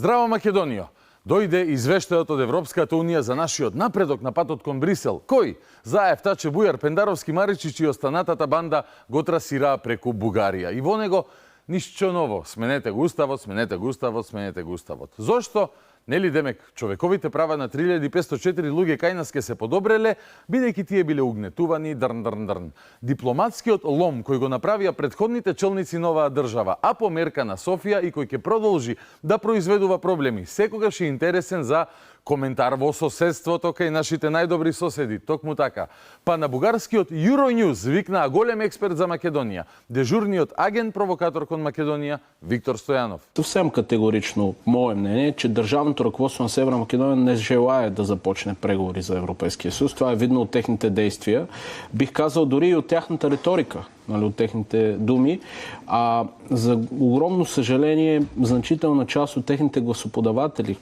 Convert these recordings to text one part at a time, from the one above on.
Здраво, Македонијо! Дојде извештајот од Европската Унија за нашиот напредок на патот кон Брисел, кој, заев Таче Бујар, Пендаровски, Маричич и останатата банда го трасираа преку Бугарија. И во него ништо ново. Сменете го уставот, сменете го уставот, сменете го уставот. Зошто? Нели демек, човековите права на 3504 луѓе кај нас ке се подобреле, бидејќи тие биле угнетувани, дрн. Дипломатскиот лом кој го направија претходните челници на оваа држава, а по мерка на Софија и кој ќе продолжи да произведува проблеми, секогаш е интересен за коментар во соседството кај нашите најдобри соседи, токму така. Па на бугарскиот Euronews викнаа голем експерт за Македонија, дежурниот агент провокатор кон Македонија Виктор Стојанов. Съвсем категорично мое мнение е, че държавното ръководство на Северна Македония не желае да започне преговори за Европейския съюз. Това е видно от техните действия. Бих казал дори и от тяхната риторика, от техните думи. А за огромно съжаление, значителна част от техните гласоподаватели,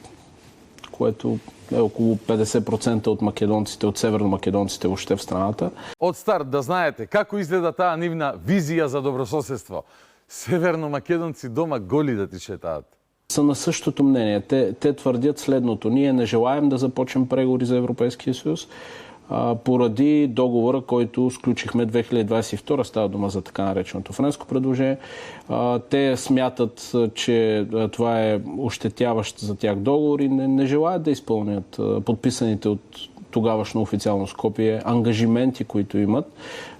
което е околу 50% от македонците, от северномакедонците въобще в страната. Од старт да знаете како изгледа таа нивна визија за добрососедство. Северномакедонци дома голи да ти шетаат. Са на същото мнение. Те твърдят следното. Ние не желаем да започнем преговори за Европейския съюз, поради договора, който сключихме 2022, става дума за така нареченото френско предложение. Те смятат, че това е ощетяващ за тях договор и не желаят да изпълнят подписаните от тогавашно официално Скопие ангажименти, които имат,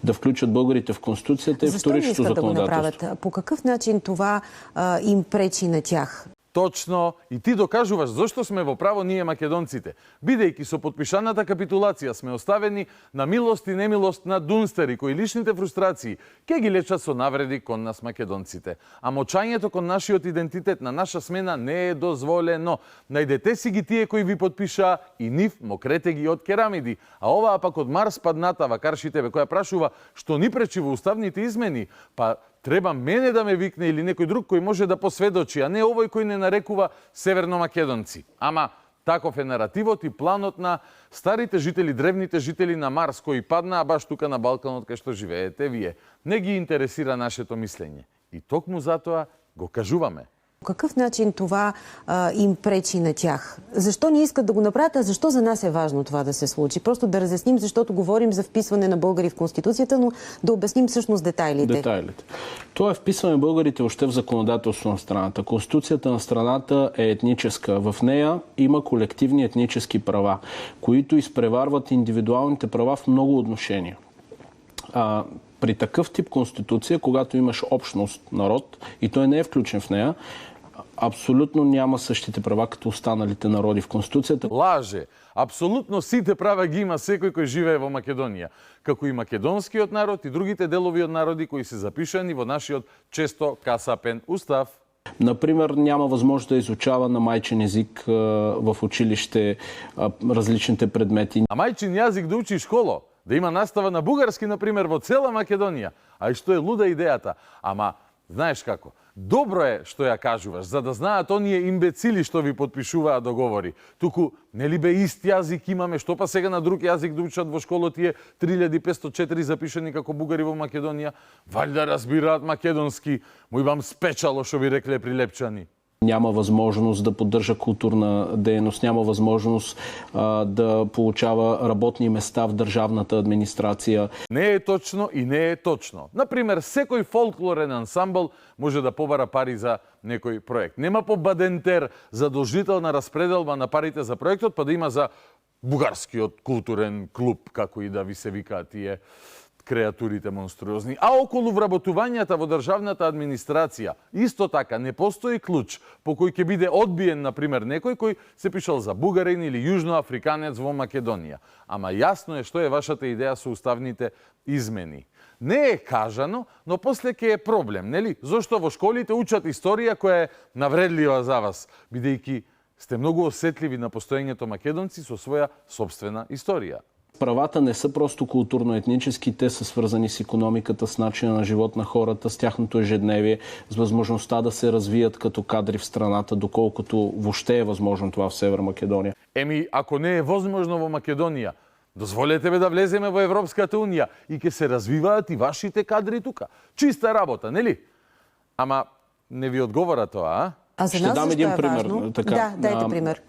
да включат българите в Конституцията и вторичното законодателство. Да го направят? По какъв начин това им пречи на тях? Точно, и ти докажуваш зашто сме во право ние македонците. Бидејќи со подпишаната капитулација сме оставени на милост и немилост на дунстери, кои личните фрустрации ке ги лечат со навреди кон нас македонците. А мочањето кон нашиот идентитет на наша смена не е дозволено. Најдете си ги тие кои ви подпишаа и нив мокрете ги од керамиди. А оваа пак од Марс падната вакарши тебе, која прашува што ни пречи во уставните измени, па треба мене да ме викне или некој друг кој може да посведочи, а не овој кој не нарекува северномакедонци. Ама таков е наративот и планот на старите жители, древните жители на Марс, кои паднаа баш тука на Балканот кај што живеете вие. Не ги интересира нашето мислење. И токму затоа го кажуваме. По какъв начин това им пречи на тях? Защо не искат да го направят, а защо за нас е важно това да се случи? Просто да разясним, защото говорим за вписване на българи в Конституцията, но да обясним всъщност детайлите. Това е вписване на българите още в законодателство на страната. Конституцията на страната е етническа. В нея има колективни етнически права, които изпреварват индивидуалните права в много отношения. При такъв тип конституция, когато имаш общност, народ, и той не е включен в нея, абсолютно няма същите права като останалите народи в Конституцията. Лаже! Абсолютно сите права ги има секој кој живее во Македонија, како и македонскиот народ и другите делови од народи кои се запишани во нашиот често касапен устав. Например, няма възможност да изучава на майчин език в училище различните предмети. А майчин јазик да учи школо? Да има настава на бугарски, например, во цела Македонија. А и што е луда идејата. Ама, знаеш како, добро е што ја кажуваш, за да знаат оние имбецили што ви подпишуваа договори. Туку, нели бе ист јазик имаме, што па сега на друг јазик да учат во школа тие 3504 запишани како бугари во Македонија? Валјда разбираат македонски, му вам спечало, што би рекле прилепчани. Няма възможност да поддържа културна дейност, няма възможност да получава работни места в държавната администрация. Не е точно и не е точно. Например, секој фолклорен ансамбл може да побара пари за некој проект. Нема по Бадентер задолжителна распределба на парите за проектот, па да има за бугарскиот културен клуб, како и да ви се викаат тие креатурите монструозни. А околу вработувањата во државната администрација, исто така, не постои клуч по кој ќе биде одбиен, например, некој кој се пишал за бугарин или јужноафриканец во Македонија. Ама јасно е што е вашата идеја со уставните измени. Не е кажано, но после ќе е проблем, нели? Зошто во школите учат историја која е навредлива за вас, бидејќи сте многу осетливи на постоењето македонци со своја собствена историја. Правата не са просто културно-етнически, те са свързани с икономиката, с начина на живот на хората, с тяхното ежедневие, с възможността да се развият като кадри в страната, доколкото въобще е възможно това в Северна Македония. Еми, ако не е възможно во Македонија, дозволете бе да влеземе во Европската Унија и ќе се развиваат и вашите кадри тука. Чиста работа, нели? Ама не ви одговора тоа, а? А за Ще нас дам защо един е пример. важно? Така, Да, дайте пример.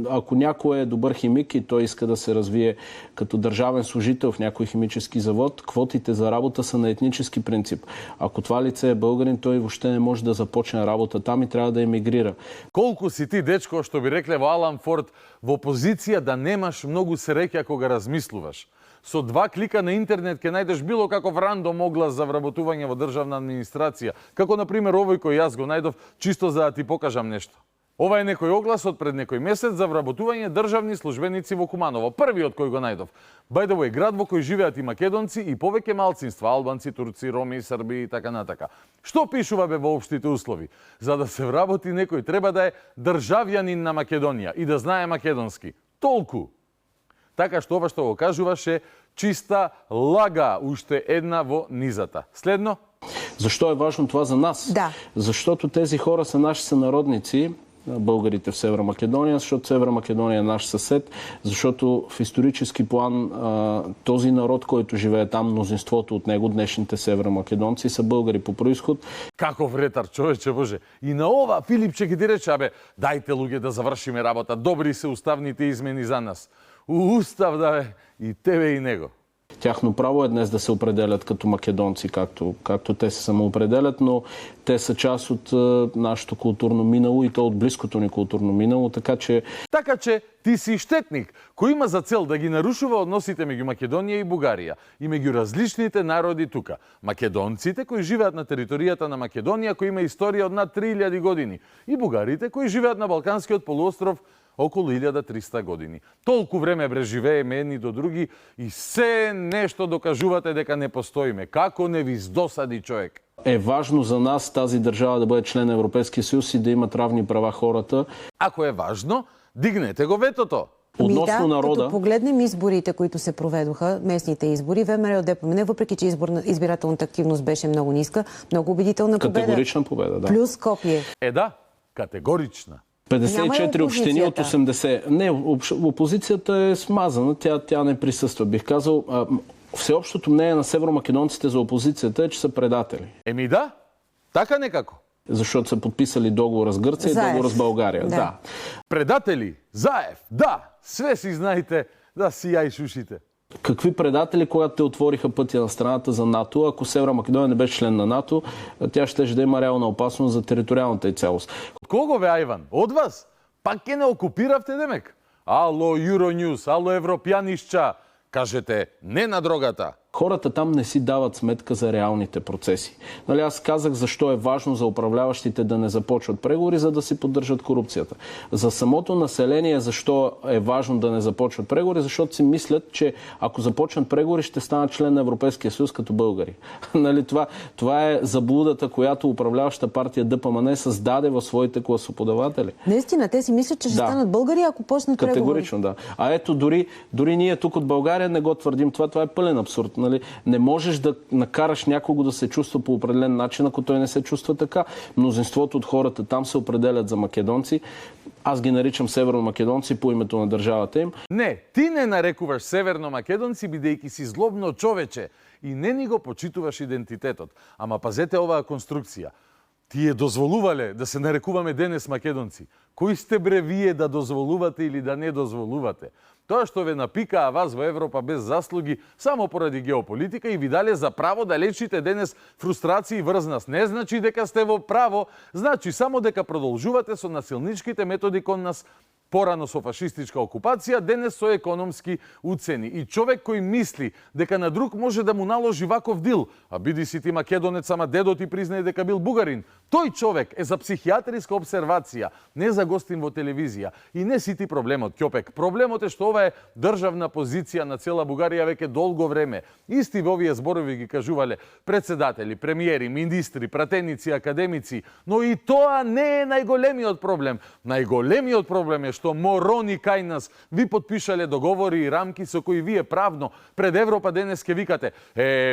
Ако някой е добър химик и той иска да се развие като държавен служител в някой химически завод, квотите за работа са на етнически принцип. Ако това лице е българин, той въобще не може да започне работа там и трябва да емигрира. Колку си ти, дечко, што би рекле во Алан Форд, во позиција да немаш многу среќа кога размислуваш. Со 2 клика на интернет ќе најдеш било каков рандом оглас за вработување во државна администрација, како на пример овој кој јас го најдов чисто за да ти покажам нешто. Ова е некој оглас од пред некој месец за вработување државни службеници во Куманово. Првиот кој го најдов. Бајдево е град во кој живеат и македонци и повеќе малцинства, албанци, турци, роми, срби и така натака. Што пишува бе во општите услови? За да се вработи некој треба да е државјанин на Македонија и да знае македонски. Толку. Така што ова што го кажуваш е чиста лага, уште една во низата. Следно? Защо е важно това за нас? Да. Защото тези хора са наши сънародници, българите в Северна Македония, защото Северна Македония е наш съсед, защото в исторически план този народ, който живее там, мнозинството от него, днешните северномакедонци, са българи по происход. Каков ретар, човече Боже. И на ова Филипче ги ти рече, абе, дајте луѓе да завршиме работа, добри се уставните измени за нас. Устав да бе, и тебе и него. Тяхно право е днес да се определят като македонци, както те се самоопределят, но те са част от нашето културно минало и то от близкото ни културно минало, така че ти си штетник, кој има за цел да ги нарушува односите меѓу Македонија и Бугарија и меѓу различните народи тука. Македонците кои живеат на територијата на Македонија, кој има историја од над 3000 години, и бугарите кои живеат на Балканскиот полуостров околу 1300 години. Толку време преживееме едни до други и се нешто докажувате дека не постоиме. Како не ви досади човек? е важно за нас тази държава да бъде член на Европейския съюз и да имат равни права хората. Ако е важно, дигнете го ветото. Относно народа... Като погледнем изборите, които се проведоха, местните избори, ВМРО ДПМН, въпреки че избирателната активност беше много ниска, много убедителна победа. Категорична победа, да. Плюс Скопие. Да, категорична. 54 общини от 80. Не, опозицията е смазана, тя не присъства. Бих казал, всеобщото мнение на северомакедонците за опозицията е, че са предатели. Да, така некако. Защото са подписали договора с Гърция и договора с България. Да. Предатели, Заев, да, све си знаете, да си я и шушите. Какви предатели, когато те отвориха пътя на страната за НАТО? Ако Северна Македония не беше член на НАТО, тя щеше да има реална опасност за териториалната й цялост. От кого бе, Айван? От вас? Пак ке не окупиравте, демек? Ало, Юронюс, ало, Европјанишча. Кажете не на дрогата. Хората там не си дават сметка за реалните процеси. Нали, аз казах защо е важно за управляващите да не започват преговори, за да си поддържат корупцията. За самото население защо е важно да не започват преговори, защото си мислят, че ако започнат преговори, ще станат член на Европейския съюз като българи. Нали, това е заблудата, която управляваща партия ДПМН създаде в своите гласоподаватели. Наистина, те си мислят, че ще станат българи, ако почнат преговори. Категорично, да. А ето дори ние тук от България не го твърдим. Това е пълен абсурд. Нали? Не можеш да накараш някого да се чувства по определен начин, ако той не се чувства така. Мнозинството от хората там се определят за македонци. Аз ги наричам северномакедонци по името на държавата им. Не, ти не нарекуваш северномакедонци, бидејќи си злобно човече и не ни го почитуваш идентитетот. Ама пазете оваа конструкција. Тие дозволувале да се нарекуваме денес македонци. Кои сте бре вие да дозволувате или да не дозволувате? Тоа што ве напикаа вас во Европа без заслуги само поради геополитика и ви дале за право да лечите денес фрустрации врз нас. Не значи дека сте во право, значи само дека продолжувате со насилничките методи кон нас, порано со фашистичка окупација, денес со економски уцени. И човек кој мисли дека на друг може да му наложи ваков дил, а биди си ти македонец, ама дедо ти признае дека бил бугарин, тој човек е за психијатриска обсервација, не за гостин во телевизија. И не си ти проблемот, Ќопек. Проблемот е што ова е државна позиција на цела Бугарија веќе долго време. Исти во овие зборови ги кажувале председатели, премиери, министри, пратеници, академици, но и тоа не е најголемиот проблем. Најголемиот проблем е што морони кај нас ви потпишале договори и рамки со кои вие правно пред Европа денес ке викате: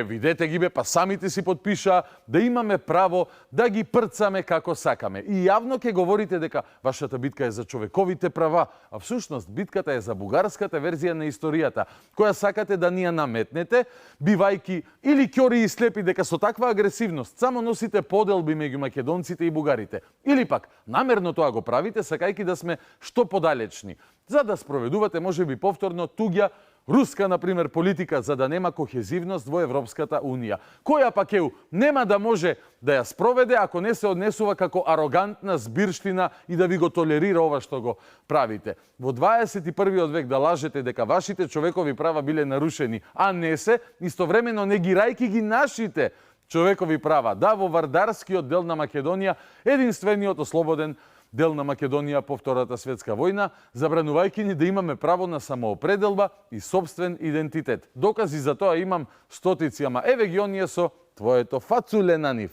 видете ги бе, па самите си потпиша, да имаме право да ги прцаме како сакаме. И јавно ке говорите дека вашата битка е за човековите права, а всушност битката е за бугарската верзија на историјата, која сакате да ни ја наметнете, бивајки или ќори и слепи дека со таква агресивност само носите поделби меѓу македонците и бугарите, или пак намерно тоа го правите сакајки да сме што подалечни, за да спроведувате можеби повторно туѓа руска, например, политика, за да нема кохезивност во Европската Унија, која пак ЕУ нема да може да ја спроведе ако не се однесува како арогантна збирштина и да ви го толерира ова што го правите. Во 21. век да лажете дека вашите човекови права биле нарушени, а не се, истовремено негирајки ги нашите човекови права. Да, во Вардарскиот дел на Македонија, единствениот ослободен дел на Македонија по Втората светска војна, забранувајќи ни да имаме право на самоопределба и собствен идентитет. Докази за тоа имам стотици, ама еве ги оние со твоето фацуле на нив.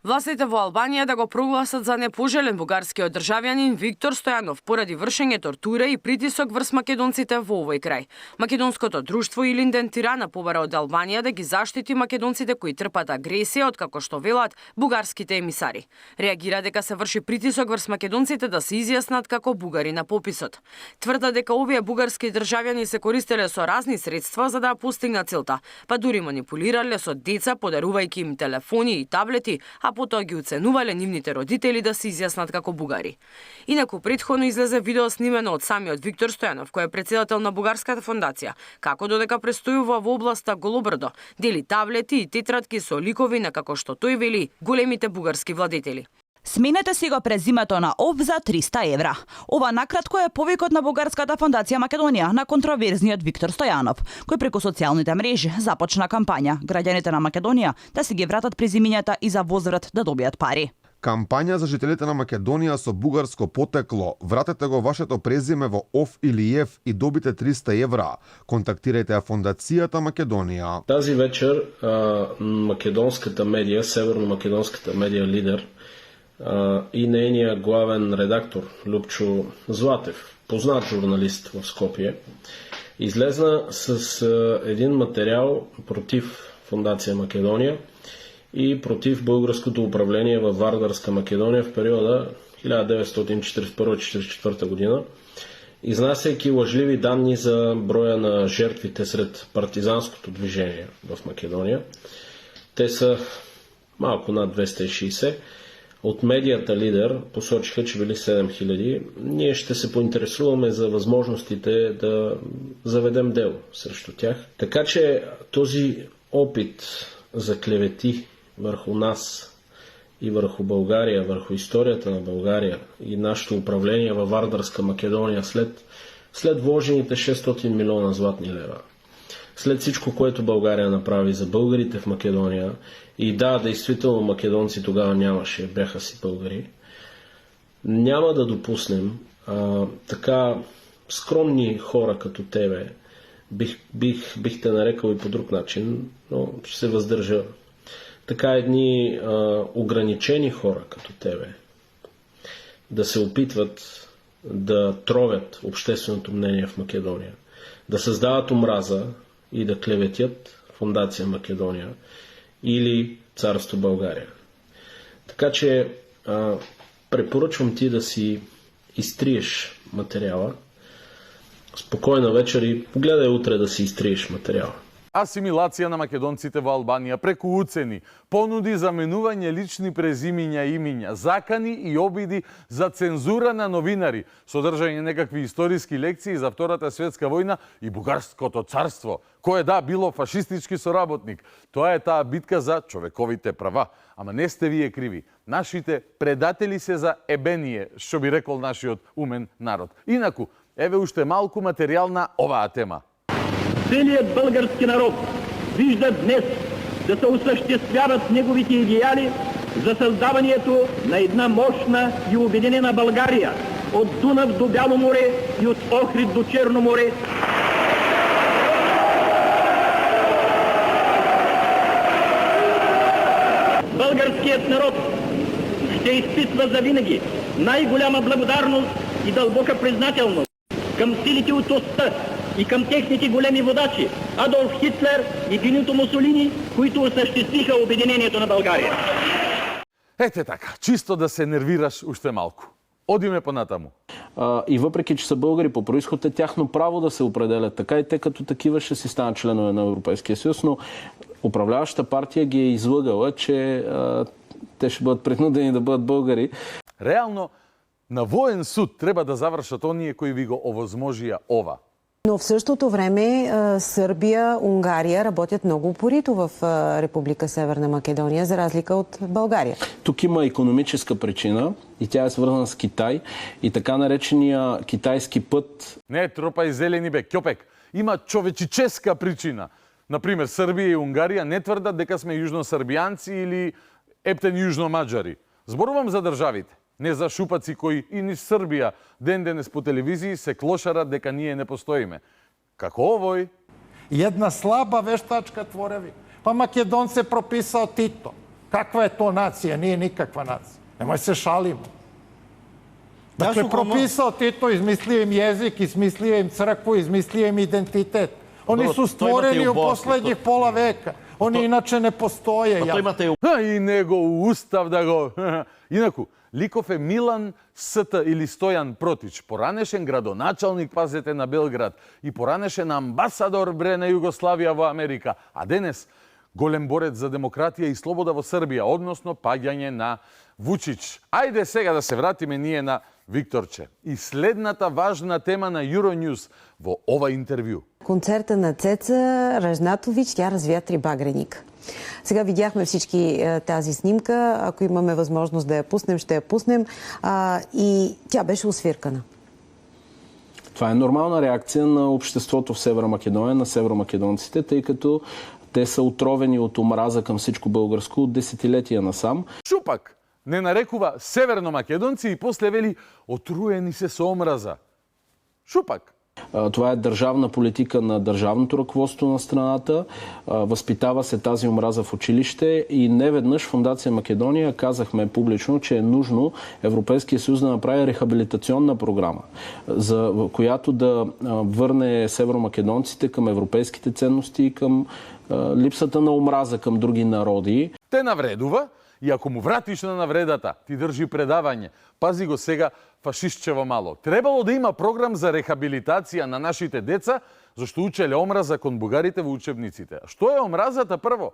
Властите во Албанија да го прогласат за непожелен бугарскиот државјанин Виктор Стојанов поради вршење тортура и притисок врз македонците во овој крај. Македонското друштво Илинден Тирана побара од Албанија да ги заштити македонците кои трпат агресија од како што велат бугарските емисари. Реагира дека се врши притисок врз македонците да се изјаснат како бугари на пописот. Тврда дека овие бугарски државјани се користеле со разни средства за да постигнат целта, па дури манипулирале со деца подарувајќи им телефони и таблети, а потоа ги уценувале нивните родители да се изјаснат како бугари. Инаку претходно излезе видео снимено од самиот Виктор Стојанов, кој е претседател на Бугарската фондација, како додека престојува во областа Голобрдо, дели таблети и тетратки со ликови на, како што тој вели, големите бугарски владетели. Сменете си го презимето на ОВ за 300 евра. Ова накратко е повикот на Бугарската фондација Македонија на контроверзниот Виктор Стојанов, кој преку социјалните мрежи започна кампања граѓаните на Македонија да си ги вратат презимињата и за возврат да добијат пари. Кампања за жителите на Македонија со бугарско потекло. Вратете го вашето презиме во ОВ или ЕВ и добите 300 евра. Контактирајте ја Фондацијата Македонија. Тази вечер македонската медија, северно-македонската медија Лидер, и нејниот главен редактор Лупчо Златев, познат журналист во Скопје, излезна с един материјал против Фондација Македонија и против българското управление во Вардарска Македонија в периода 1941-1944 година, изнасяјќи лажливи данни за броја на жертвите сред партизанското движење в Македонија. Те се малку над 260. Од медијата Лидер посочиха, че били 7000. Ние ще се поинтересуваме за възможностите да заведем дело срещу тях. Така че този опит за клевети върху нас и върху България, върху историјата на България и нашето управление във Вардарска Македонија след вложените 600 милиона златни лева, след всичко, което България направи за българите в Македонија, и да, действително македонци тогава нямаше, бяха си българи, няма да допуснем така скромни хора като тебе, бих те нарекал и по друг начин, но ще се въздържа, така едни ограничени хора като тебе да се опитват да тровят общественото мнение в Македония, да създават омраза и да клеветят Фондација Македонија или Царство България. Така че препоръчвам ти да си изтриеш материала. Спокойна вечер и гледай утре да си изтриеш материала. Асимилација на македонците во Албанија преку уцени, понуди за менување лични презимиња и имиња, закани и обиди за цензура на новинари, содржање некакви историски лекции за Втората светска војна и Бугарското царство, кое да било фашистички соработник. Тоа е таа битка за човековите права. Ама не сте вие криви. Нашите предатели се за ебение, што би рекол нашиот умен народ. Инаку, еве уште малку материјал на оваа тема. Целият български народ вижда днес да се осъществяват неговите идеали за създаването на една мощна и обединена България от Дунав до Бяло море и от Охрид до Черно море. Българският народ ще изпитва завинаги най-голяма благодарност и дълбока признателност към силите от оста и към техните големи водачи Адолф Хитлер и Бенито Мусолини, които осъществиха обединението на България. Ете така, чисто да се нервираш уште малку. Одиме понатаму. И въпреки, че са българи по происход, е тяхно право да се определят така и те като такива ще си станат членове на Европейския съюз, но управляващата партия ги е излъгала, че те ще бъдат принудени да бъдат българи. Реално, на воен суд треба да завршат оние кои ви го овозможија ова. Но в същото време Сърбия, Унгария работят много упорито в Република Северна Македония, за разлика от България. Тук има икономическа причина и тя е свързана с Китай и така наречения китайски път. Не тропај зелени бе, Ќопек. Има човечическа причина. Например, Србија и Унгарија не тврдат дека сме јужносрбијанци или ептен јужномаđари. Зборувам за државите, не за шупаци кои и ни Србија ден-денес по телевизии се клошарат дека ние не постоиме. Како овој? Една слаба вештачка твореви. Па Македонце прописao Тито. Каква е то нација? Nije никаква нација. Немој се шалимо. Dakle, прописao Тито, измислio им језик, измислio им цркву, измислio им идентитет. Они су створени у последњих пола века. Они иначе не постоje. И него устав да го... Инаку, ликов е Милан Ст. или Стојан Протич, поранешен градоначалник, пазете, на Белград и поранешен амбасадор бре на Југославија во Америка, а денес голем борец за демократија и слобода во Србија, односно паѓање на Вучич. Ајде сега да се вратиме ние на Викторче. И следната важна тема на Euronews во ова интервју. Концерта на Цеца Ражнатович, тя развя 3 багреника. Сега видяхме всички тази снимка. Ако имаме възможност да я пуснем, ще я пуснем. И тя беше освиркана. Това е нормална реакция на обществото в Северна Македония, на северомакедонците, тъй като те са отровени от омраза към всичко българско от десетилетия насам. Шупак не нарекува северномакедонци и после вели отруени се со омраза. Шупак. Това е държавна политика на държавното ръководство на страната. Възпитава се тази омраза в училище и неведнъж Фондация Македония казахме публично, че е нужно Европейския съюз да направи рехабилитационна програма, за която да върне северомакедонците към европейските ценности и към липсата на омраза към други народи. Те навредува и ако му вратиш на навредата, ти држи предавање. Пази го сега фашистчево мало. Требало да има програм за рехабилитација на нашите деца, зашто учеле омраза кон бугарите во учебниците. А што е омразата прво?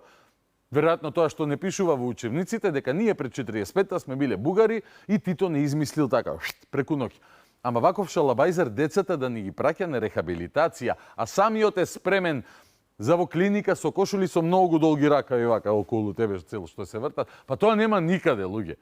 Веројатно тоа што не пишува во учебниците, дека ние пред 45-та сме биле бугари и Тито не измислил така, преку ноќ. Ама ваков шалабајзер децата да ни ги праќа на рехабилитација, а самиот е спремен за во клиника со кошули со многу долги рака и вака околу тебе цело што се вртат, па тоа нема никаде, луѓе.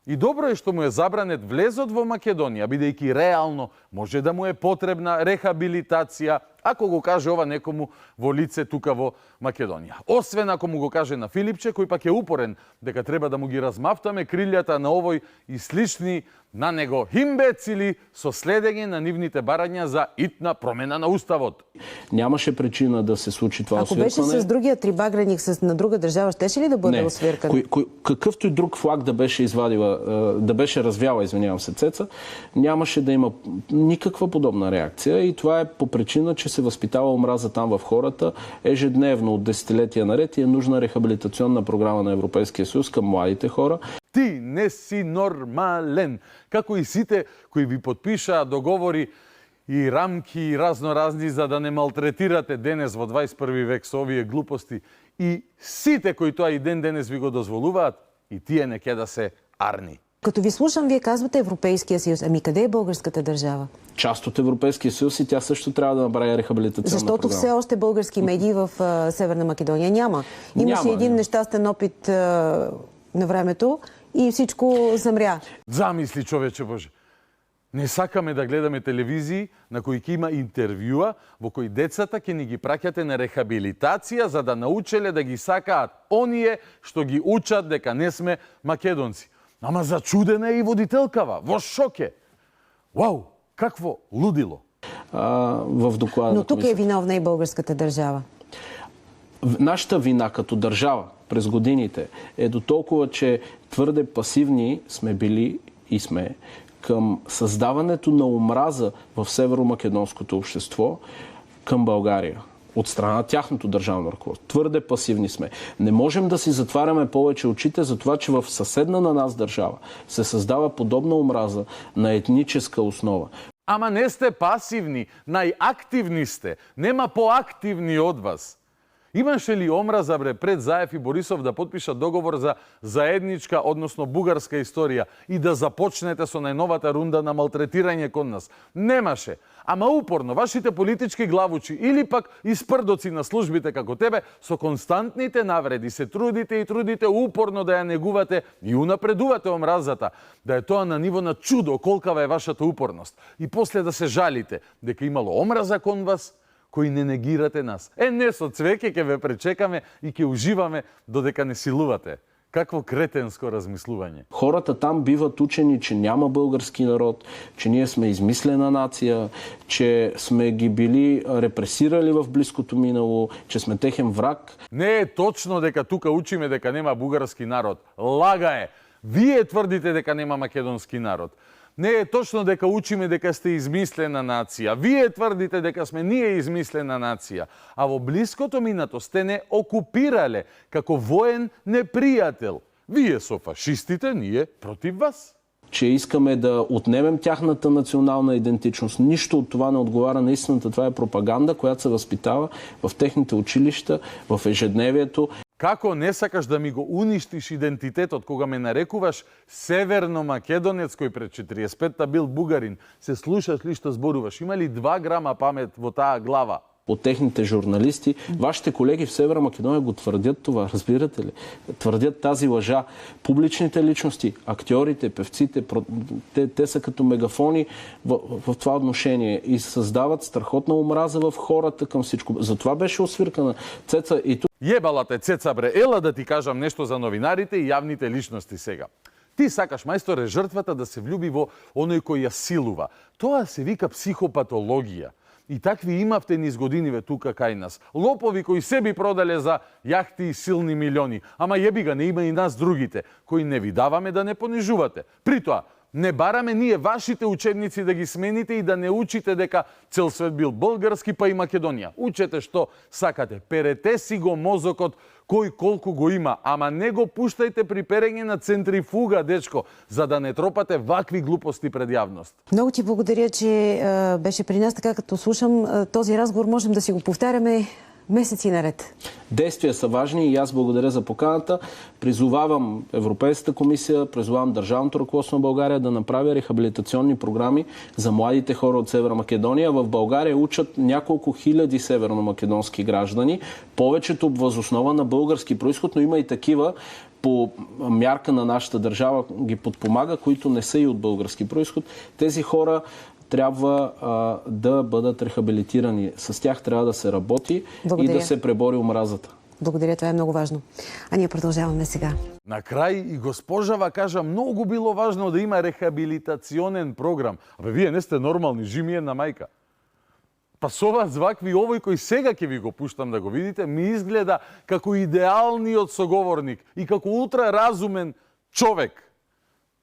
И добро е што му е забранет влезот во Македонија, бидејќи реално може да му е потребна рехабилитација, ако го каже ова некому во лице тука во Македонија. Освен ако му го каже на Филипче, кој пак е упорен дека треба да му ги размафтаме крилјата на овој и слични на него имбецили со следење на нивните барања за итна промена на уставот. Нямаше причина да се случи това освиркване. Ако беше с другия трибагреник на друга държава, щеше ли да бъде освиркан? Какъвто и друг флаг да беше извадила, да беше развяла, извинявам се, Цеца, нямаше да има никаква подобна реакция и това е по причина, че се възпитава омраза там в хората ежедневно от десетилетия наред и е нужна рехабилитационна програма на Европейския съюз към младите хора. Ти не си нормален, како и сите кои ви подпишаа договори и рамки и разноразни за да не малтретирате денес во 21 век со овие глупости и сите кои тоа и денес ви го дозволуваат и тие не ќе да се арни. Като ви слушам, вие казвате Европейския съюз. Ами къде е българската държава? Част от Европейския съюз и тя също трябва да направи рехабилитационна програма. Защото все още български медии в Северна Македония няма. Имаше един нещастен опит на времето и всичко замря. Замисли, човече Боже. Не сакаме да гледаме телевизии на кои ќе има интервјуа во кои децата ќе ни ги праќате на рехабилитација за да научеле да ги сакаат оние што ги учат дека не сме македонци. Ама зачудена е и водителкава, во шоке. Вау, какво лудило. В доклада. Но тук е виновна и българската държава. Нашата вина като държава през годините е до толкова, че твърде пасивни сме били и сме към създаването на омраза в северомакедонското общество към България от страна на тяхното държавно ръководство. Твърде пасивни сме. Не можем да си затваряме повече очите за това, че в съседна на нас държава се създава подобна омраза на етническа основа. Ама не сте пасивни, најактивни сте. Нема поактивни од вас. Имаше ли омраза пред Заев и Борисов да подпишат договор за заедничка, односно бугарска историја и да започнете со најновата рунда на малтретирање кон нас? Немаше. Ама упорно, вашите политички главучи или пак испрдоци на службите како тебе, со константните навреди се трудите упорно да ја негувате и унапредувате омразата, да е тоа на ниво на чудо колкава е вашата упорност. И после да се жалите дека имало омраза кон вас, кои не негирате нас. Не со цвеќе ќе ве пречекаме и ќе уживаме додека не силувате. Какво кретенско размислување. Хората там биват учени, че няма български народ, че ние сме измислена нация, че сме ги били репресирали в близкото минало, че сме техен враг. Не е точно дека тука учиме дека нема бугарски народ. Лага е. Вие тврдите дека нема македонски народ. Не е точно дека учиме дека сте измислена нација. Вие тврдите дека сме ние измислена нација. А во блиското минато сте не окупирале како воен непријател. Вие со фашистите, ние против вас. Че искаме да отнемем тяхната национална идентичност. Нищо от това не отговаря на истината. Това е пропаганда, която се възпитава в техните училища, в ежедневието. Како не сакаш да ми го уништиш идентитетот кога ме нарекуваш северно-македонец кој пред 45-та бил бугарин? Се слушаш ли што зборуваш? Има ли 2 грама памет во таа глава? От техните журналисти. Вашите колеги в Северна Македония го твърдят това, разбирате ли? Твърдят тази лъжа. Публичните личности, актьорите, певците, те са като мегафони в това отношение и създават страхотна омраза в хората към всичко. Затова беше освиркана Цеца и тук. Ебала те, Цеца, бре. Ела да ти кажам нешто за новинарите и јавните личности сега. Ти сакаш, мајсторе, жртвата да се влюби во оној кој ја силува. Тоа се вика психопатологија. И такви имавте низ годиниве тука кај нас. Лопови кои себе продале за јахти и силни милиони. Ама јеби га, не има и нас другите, кои не ви даваме да не понижувате. Притоа, не бараме ние вашите учебници да ги смените и да не учите дека цел свет бил български, па и Македонија. Учете што сакате. Перете си го мозокот кој колку го има, ама не го пуштајте при перење на центрифуга, дечко, за да не тропате вакви глупости пред јавност. Много ти благодаря, че беше при нас, така като слушам този разговор, можем да си го повтаряме месеци наред. Действия са важни и аз благодаря за поканата. Призовавам Европейската комисия, призовавам Държавното ръководство на България да направи рехабилитационни програми за младите хора от Северна Македония. В България учат няколко хиляди северномакедонски граждани, повечето въз основа на български произход, но има и такива по мярка на нашата държава ги подпомага, които не са и от български произход. Тези хора трябва да бъдат рехабилитирани. С тях трябва да се работи. Благодаря. И да се пребори омразата. Благодаря, това е много важно. А ние продължаваме сега. На крај и госпожава кажа, многу било важно да има рехабилитационен програм. Абе, вие не сте нормални, жими една мајка. Па со вас вакви овој кој сега ќе ви го пуштам да го видите, ми изгледа како идеалниот соговорник и како ултраразумен човек.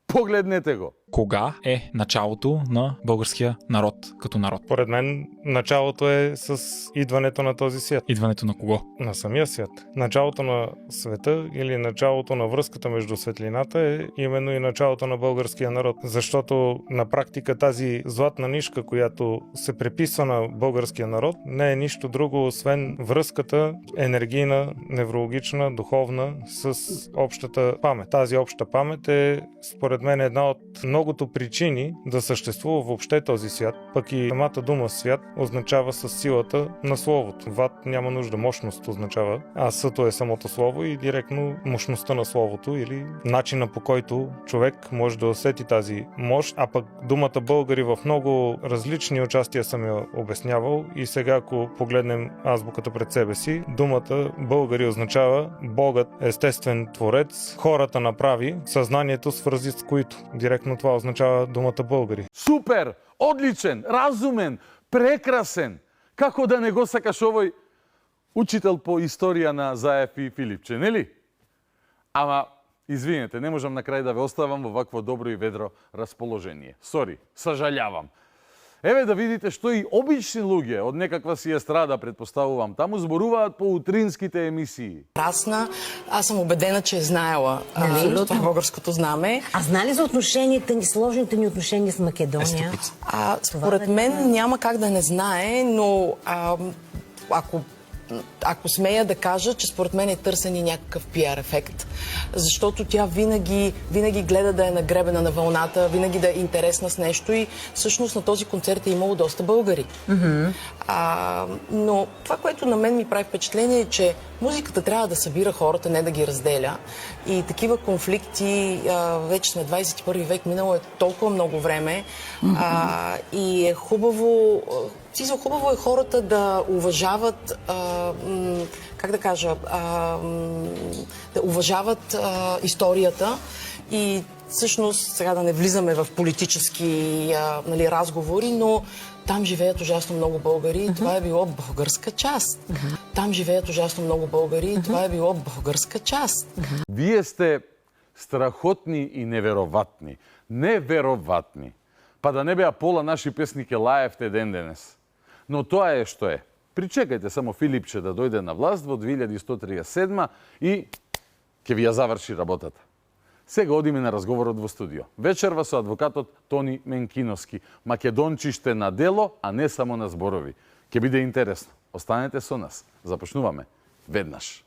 Погледнете го. Кога е началото на българския народ като народ? Поред мен началото е с идването на този свят. Идването на кого? На самия свят. Началото на света или началото на връзката между светлината е именно и началото на българския народ. Защото на практика тази златна нишка, която се приписва на българския народ, не е нищо друго, освен връзката енергийна, неврологична, духовна с общата памет. Тази обща памет е според мен една от многото причини да съществува въобще този свят, пък и самата дума свят означава със силата на словото. Ват няма нужда, мощност означава, а съто е самото слово и директно мощността на словото или начина по който човек може да усети тази мощ, а пък думата българи в много различни участия съм я обяснявал и сега ако погледнем азбуката пред себе си, думата българи означава Богът, естествен творец, хората направи, съзнанието свързи с които. Директно това означава думата българи. Супер! Одличен! Разумен! Прекрасен! Како да не го сакаш овој учител по историја на Заев и Филипче, нели? Ама, Извинете, не можам на крај да ве оставам во вакво добро и ведро расположение. Сори, сажалјавам. Еве да видите што и обични луѓе од некаква си естрада, предпоставувам, таму зборуваат по утринските емисии. Расна, аз съм убедена, че е знаела това българското знаме. А знали за отношенията, сложните ни отношения с Македония? Според мен няма как да не знае, но ако смея да кажа, че според мен е търсен и някакъв пиар ефект. Защото тя винаги гледа да е нагребена на вълната, винаги да е интересна с нещо и всъщност на този концерт е имало доста българи. Но това, което на мен ми прави впечатление е, че музиката трябва да събира хората, не да ги разделя. И такива конфликти, вече сме 21 век, минало е толкова много време и е хубаво... Хубаво е хората да уважават, как да кажа, да уважават историята и всъщност сега да не влизаме в политически разговори, но там живеят ужасно много българи и това е било българска част. Там живеят ужасно много българи и това е било българска част. Вие сте страхотни и невероватни. Невероватни. Па да не беа пола наши песни ке лаевте ден денес. Но тоа е што е. Причекајте само Филипче да дојде на власт во 2137 и ќе ви ја заврши работата. Сега одиме на разговорот во студио. Вечерва со адвокатот Тони Менкиновски. Македончиште на дело, а не само на зборови. Ќе биде интересно. Останете со нас. Започнуваме веднаш.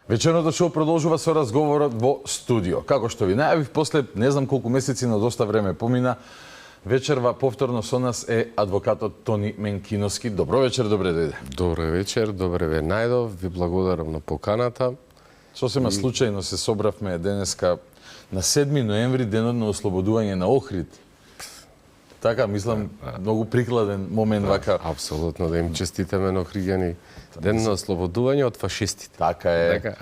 Вечерното шоу продолжува со разговорот во студио. Како што ви најавив, после не знам колку месеци, на доста време помина, вечерва повторно со нас е адвокатот Тони Менкиновски. Добро вечер, добре дојде. Добро вечер, добре ве најдов, ви благодарам на поканата. Сосема случајно се собравме денеска на 7 ноември, денот на ослободување на Охрид. Така, мислам, многу прикладен момент вака. Апсолутно, да им честитаме на охриѓани. Ден на ослободување од фашистите. Така е.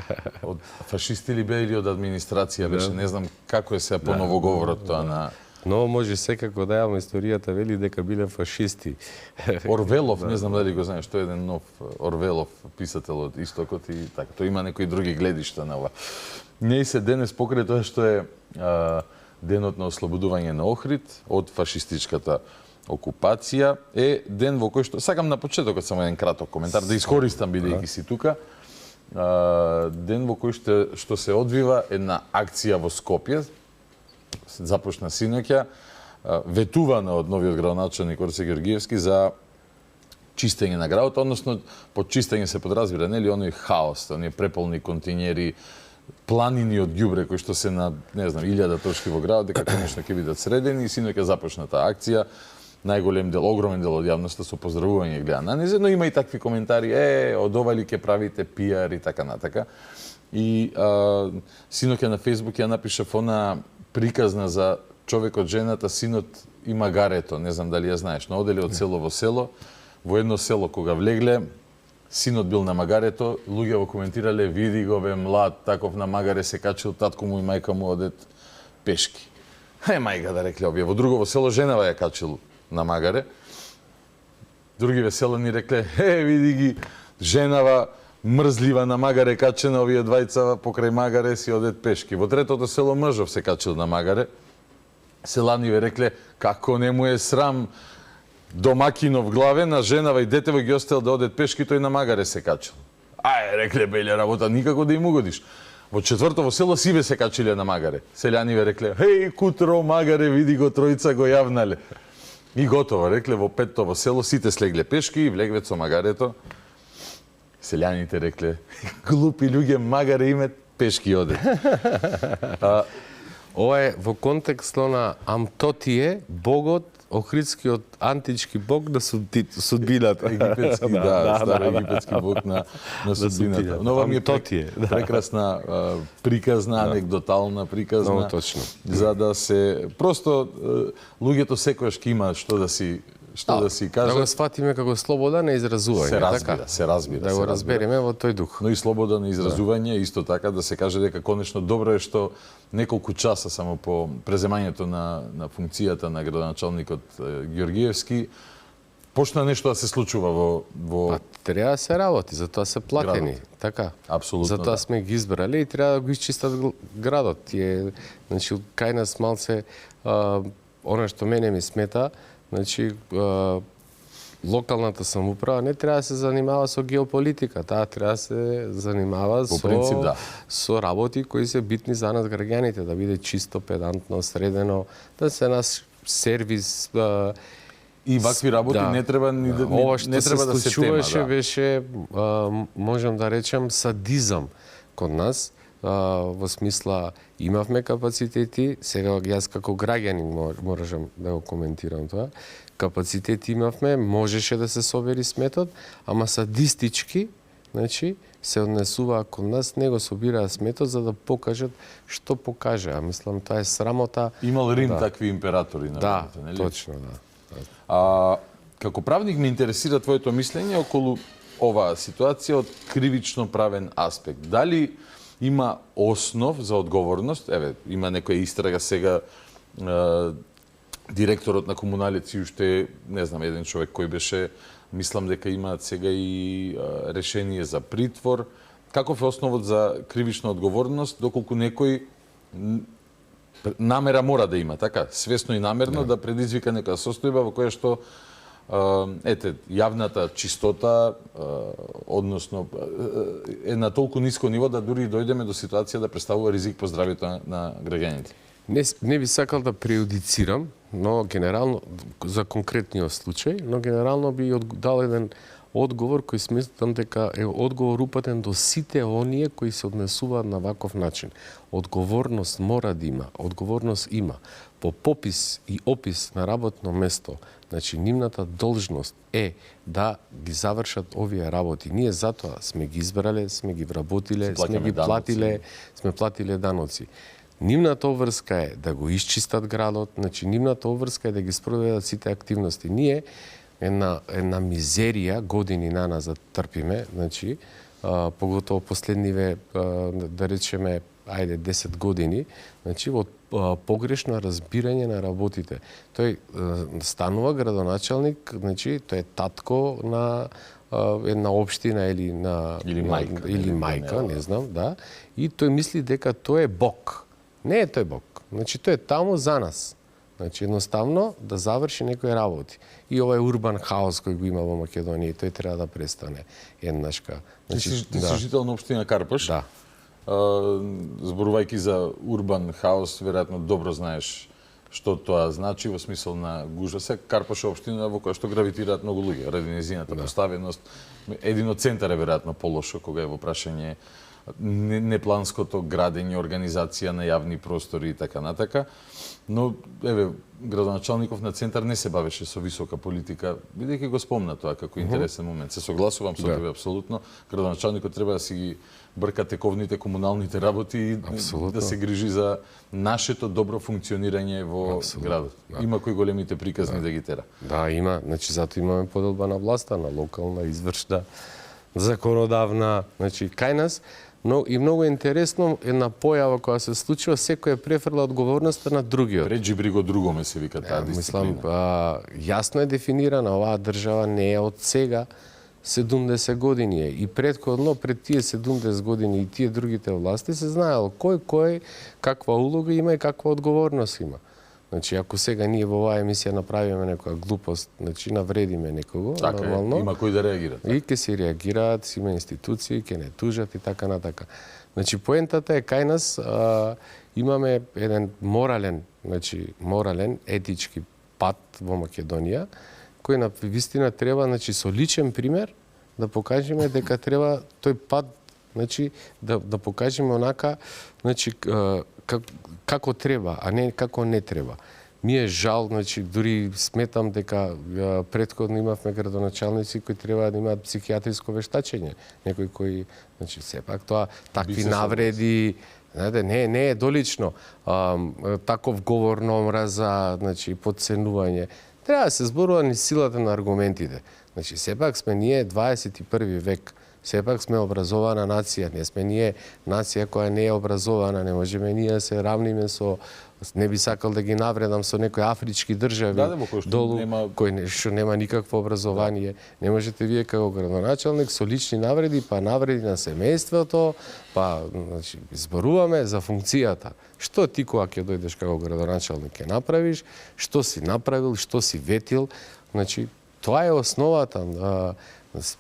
Од фашисти ли бе или од администрација беше? Не знам како е сега по новоговорот тоа на... Но може секако да јавам историјата вели дека биле фашисти. Орвелов, не знам дали го знаеш, тој е еден нов Орвелов писател од Истокот и така. Тој има некои други гледишта на ова. Не се денес покрај тоа што е денот на ослободување на Охрид од фашистичката окупација, е ден во кој што... Сакам на почетокот само еден краток коментар, да искористам бидејќи си тука. Ден во кој што се одвива една акција во Скопје, започна синоќа, ветувана од новиот градоначалник Орце Георгиевски за чистење на градот, односно под чистење се подразбира, нели, оној хаос, оние преполни континери, планини од ѓубре кои што се на, не знам, 1000 точки во градот, дека конечно ќе бидат средени и синоќа започна таа акција. Најголем дел, огромен дел од јавноста со поздравување гледа на низе, но има и такви коментари, од ова ли ќе правите пиар и така натака. И синоќа на Фејсбук ја напишав она приказна за човекот, жената, синот и магарето, не знам дали ја знаеш, но одели од село во село, во едно село кога влегле, синот бил на магарето, луѓе го коментирале, види го бе млад, таков на магаре се качил, татко му и мајка му одет пешки. Мајка да рекле овие, во друго село женава ја качил на магаре. Други веселани рекле, види ги, женава мрзлива на магаре качена, овие двајца покрај магаре си одет пешки. Во третото село мржов се качил на магаре. Селаниве рекле, како не му е срам домакинов главе, на женава и детево ги остел да одет пешки, тој на магаре се качил. Рекле, бејле работа, никако да им угодиш. Во четвртово село сиве се качиле на магаре. Селјаниве рекле, кутро магаре, види го, тројца го јавнале. И готово, рекле, во петтово село сите слегле пешки и влегве со магарето. Селјаните рекле, глупи луѓе, магаре имет, пешки оде. Ова е во контекстот на Амтотие, богот, охридскиот антички бог на судбината. Египетски, старо египетски бог на судбината. Но ова ми е прекрасна приказна, анекдотална приказна. Много точно. За да се... Просто луѓето секојаш ќе има што да си што да си кажат. Да го сватиме како слобода на изразување, така? Се разбира. Да го разбереме во тој дух. Но и слобода на изразување, исто така да се каже дека конечно добро е што неколку часа само по преземањето на функцијата на градоначалникот Ѓоргиевски почна нешто да се случува во треба да се работи, затоа се платени, градот. така. Апсолутно. Затоа сме ги избрали и треба да го исчистат градот. Значи кај нас малце она што мене ми смета, значи локалната самоуправа не треба да се занимава со геополитика, таа треба да се занимава со работи кои се битни за нас граѓаните, да биде чисто, педантно, средено, да се нас сервис. И вакви работи не треба ни да ова што не треба да се тема, беше можам да речем садизам код нас. Во смисла имавме капацитети, сега јас како граѓанин можам да го коментирам тоа. Капацитети имавме, можеше да се собери сметот, ама садистички, значи се однесуваа кон нас, не го собираа сметот за да покажат што покажа. Мислам тоа е срамота. Имал Рим такви императори на времето, нели? Точно, да. Како правник ме интересира твоето мислење околу оваа ситуација од кривично правен аспект. Дали има основ за одговорност? Еве, има некоја истрага сега, директорот на комуналици уште, не знам, еден човек кој беше, мислам дека имаат сега и решение за притвор. Каков е основот за кривична одговорност, доколку некој намера мора да има, така, свесно и намерно да предизвика некоја состојба во која што јавната чистота, односно е на толку ниско ниво да дури дојдеме до ситуација да представува ризик по здравјето на граѓаните. Не би сакал да преюдицирам, но генерално за конкретниот случај, но генерално би дал еден одговор кој сметам дека е одговор упатен до сите оние кои се однесуваат на ваков начин. Одговорност мора да има, одговорност има. По попис и опис на работно место, значи нивната должност е да ги завршат овие работи. Ние затоа сме ги избрале, сме ги вработиле, сме ги платиле, сме платиле даноци. Нивната обврска е да го исчистат градот, значи нивната обврска е да ги спроведат сите активности. Ние една мизерија години наназад трпиме, значи поготово последниве да речеме 10 години, значи од погрешно разбирање на работите. Тој станува градоначалник, значи тој е татко на една општина или мајка, не знам, да, и тој мисли дека тој е Бог. Не е тој Бог. Значи тој е таму за нас. Значи едноставно да заврши некои работи. И овој урбан хаос кој го има во Македонија, тој треба да престане еднашка. Значи ти си жител на општина Карпаш. Да. Зборувајќи за урбан хаос, веројатно добро знаеш што тоа значи во смисол на гужва. Карпаш е општина во која што гравитираат многу луѓе, ради нејзината поставеност. Един од центар е веројатно полошо кога е во прашање непланското градење, организација на јавни простори и така натака. Но, еве, градоначалников на центар не се бавеше со висока политика, бидејќи го спомна тоа како интересен момент. Се согласувам со тебе апсолутно. Градоначалникот треба да си ги брка тековните комуналните работи и да се грижи за нашето добро функционирање во градот. Има кои големите приказни да ги тера. Да, има. Значи, затоа имаме поделба на власта, на локална, извршна, законодавна, значи, кај нас. Но и многу интересно една појава која се случува, секој префрла одговорноста на другиот. Преđи бриго другоме се вика таа дисциплина. Мислам, јасно е дефинирана, оваа држава не е од сега, 70 години е. И предходно, пред тие 70 години и тие другите власти се знаело кој каква улога има и каква одговорност има. Значи, ако сега ние во оваа емисија направиме некоја глупост, значи навредиме некого, така нормално, има кои да реагираат. И ќе се реагираат, има институции, ќе не тужат и така натака. Значи, поентата е кај нас имаме еден морален, етички пат во Македонија, кој на вистина треба, значи, со личен пример да покажеме дека треба тој пат, значи, да покажеме онака, значи, како треба, а не како не треба. Ми е жал, значи, дури сметам дека претходно имавме градоначалници кои треба да имаат психијатриско вештачење. Некои кои, значи, сепак тоа, такви навреди, не е долично. Таков говор на омраза, значи, подценување. Треба да се зборува ни силата на аргументите. Значи, сепак сме ние 21 век. Сепак сме образована нација, не сме ние нација која не е образована, не можеме ние да се равниме со, не би сакал да ги навредам со некои афрички држави долу, кој што нема никакво образование. Не можете вие како градоначалник со лични навреди, па навреди на семејството, па значи зборуваме за функцијата. Што ти кога ќе дојдеш како градоначалник ќе направиш, што си направил, што си ветил, значи тоа е основата.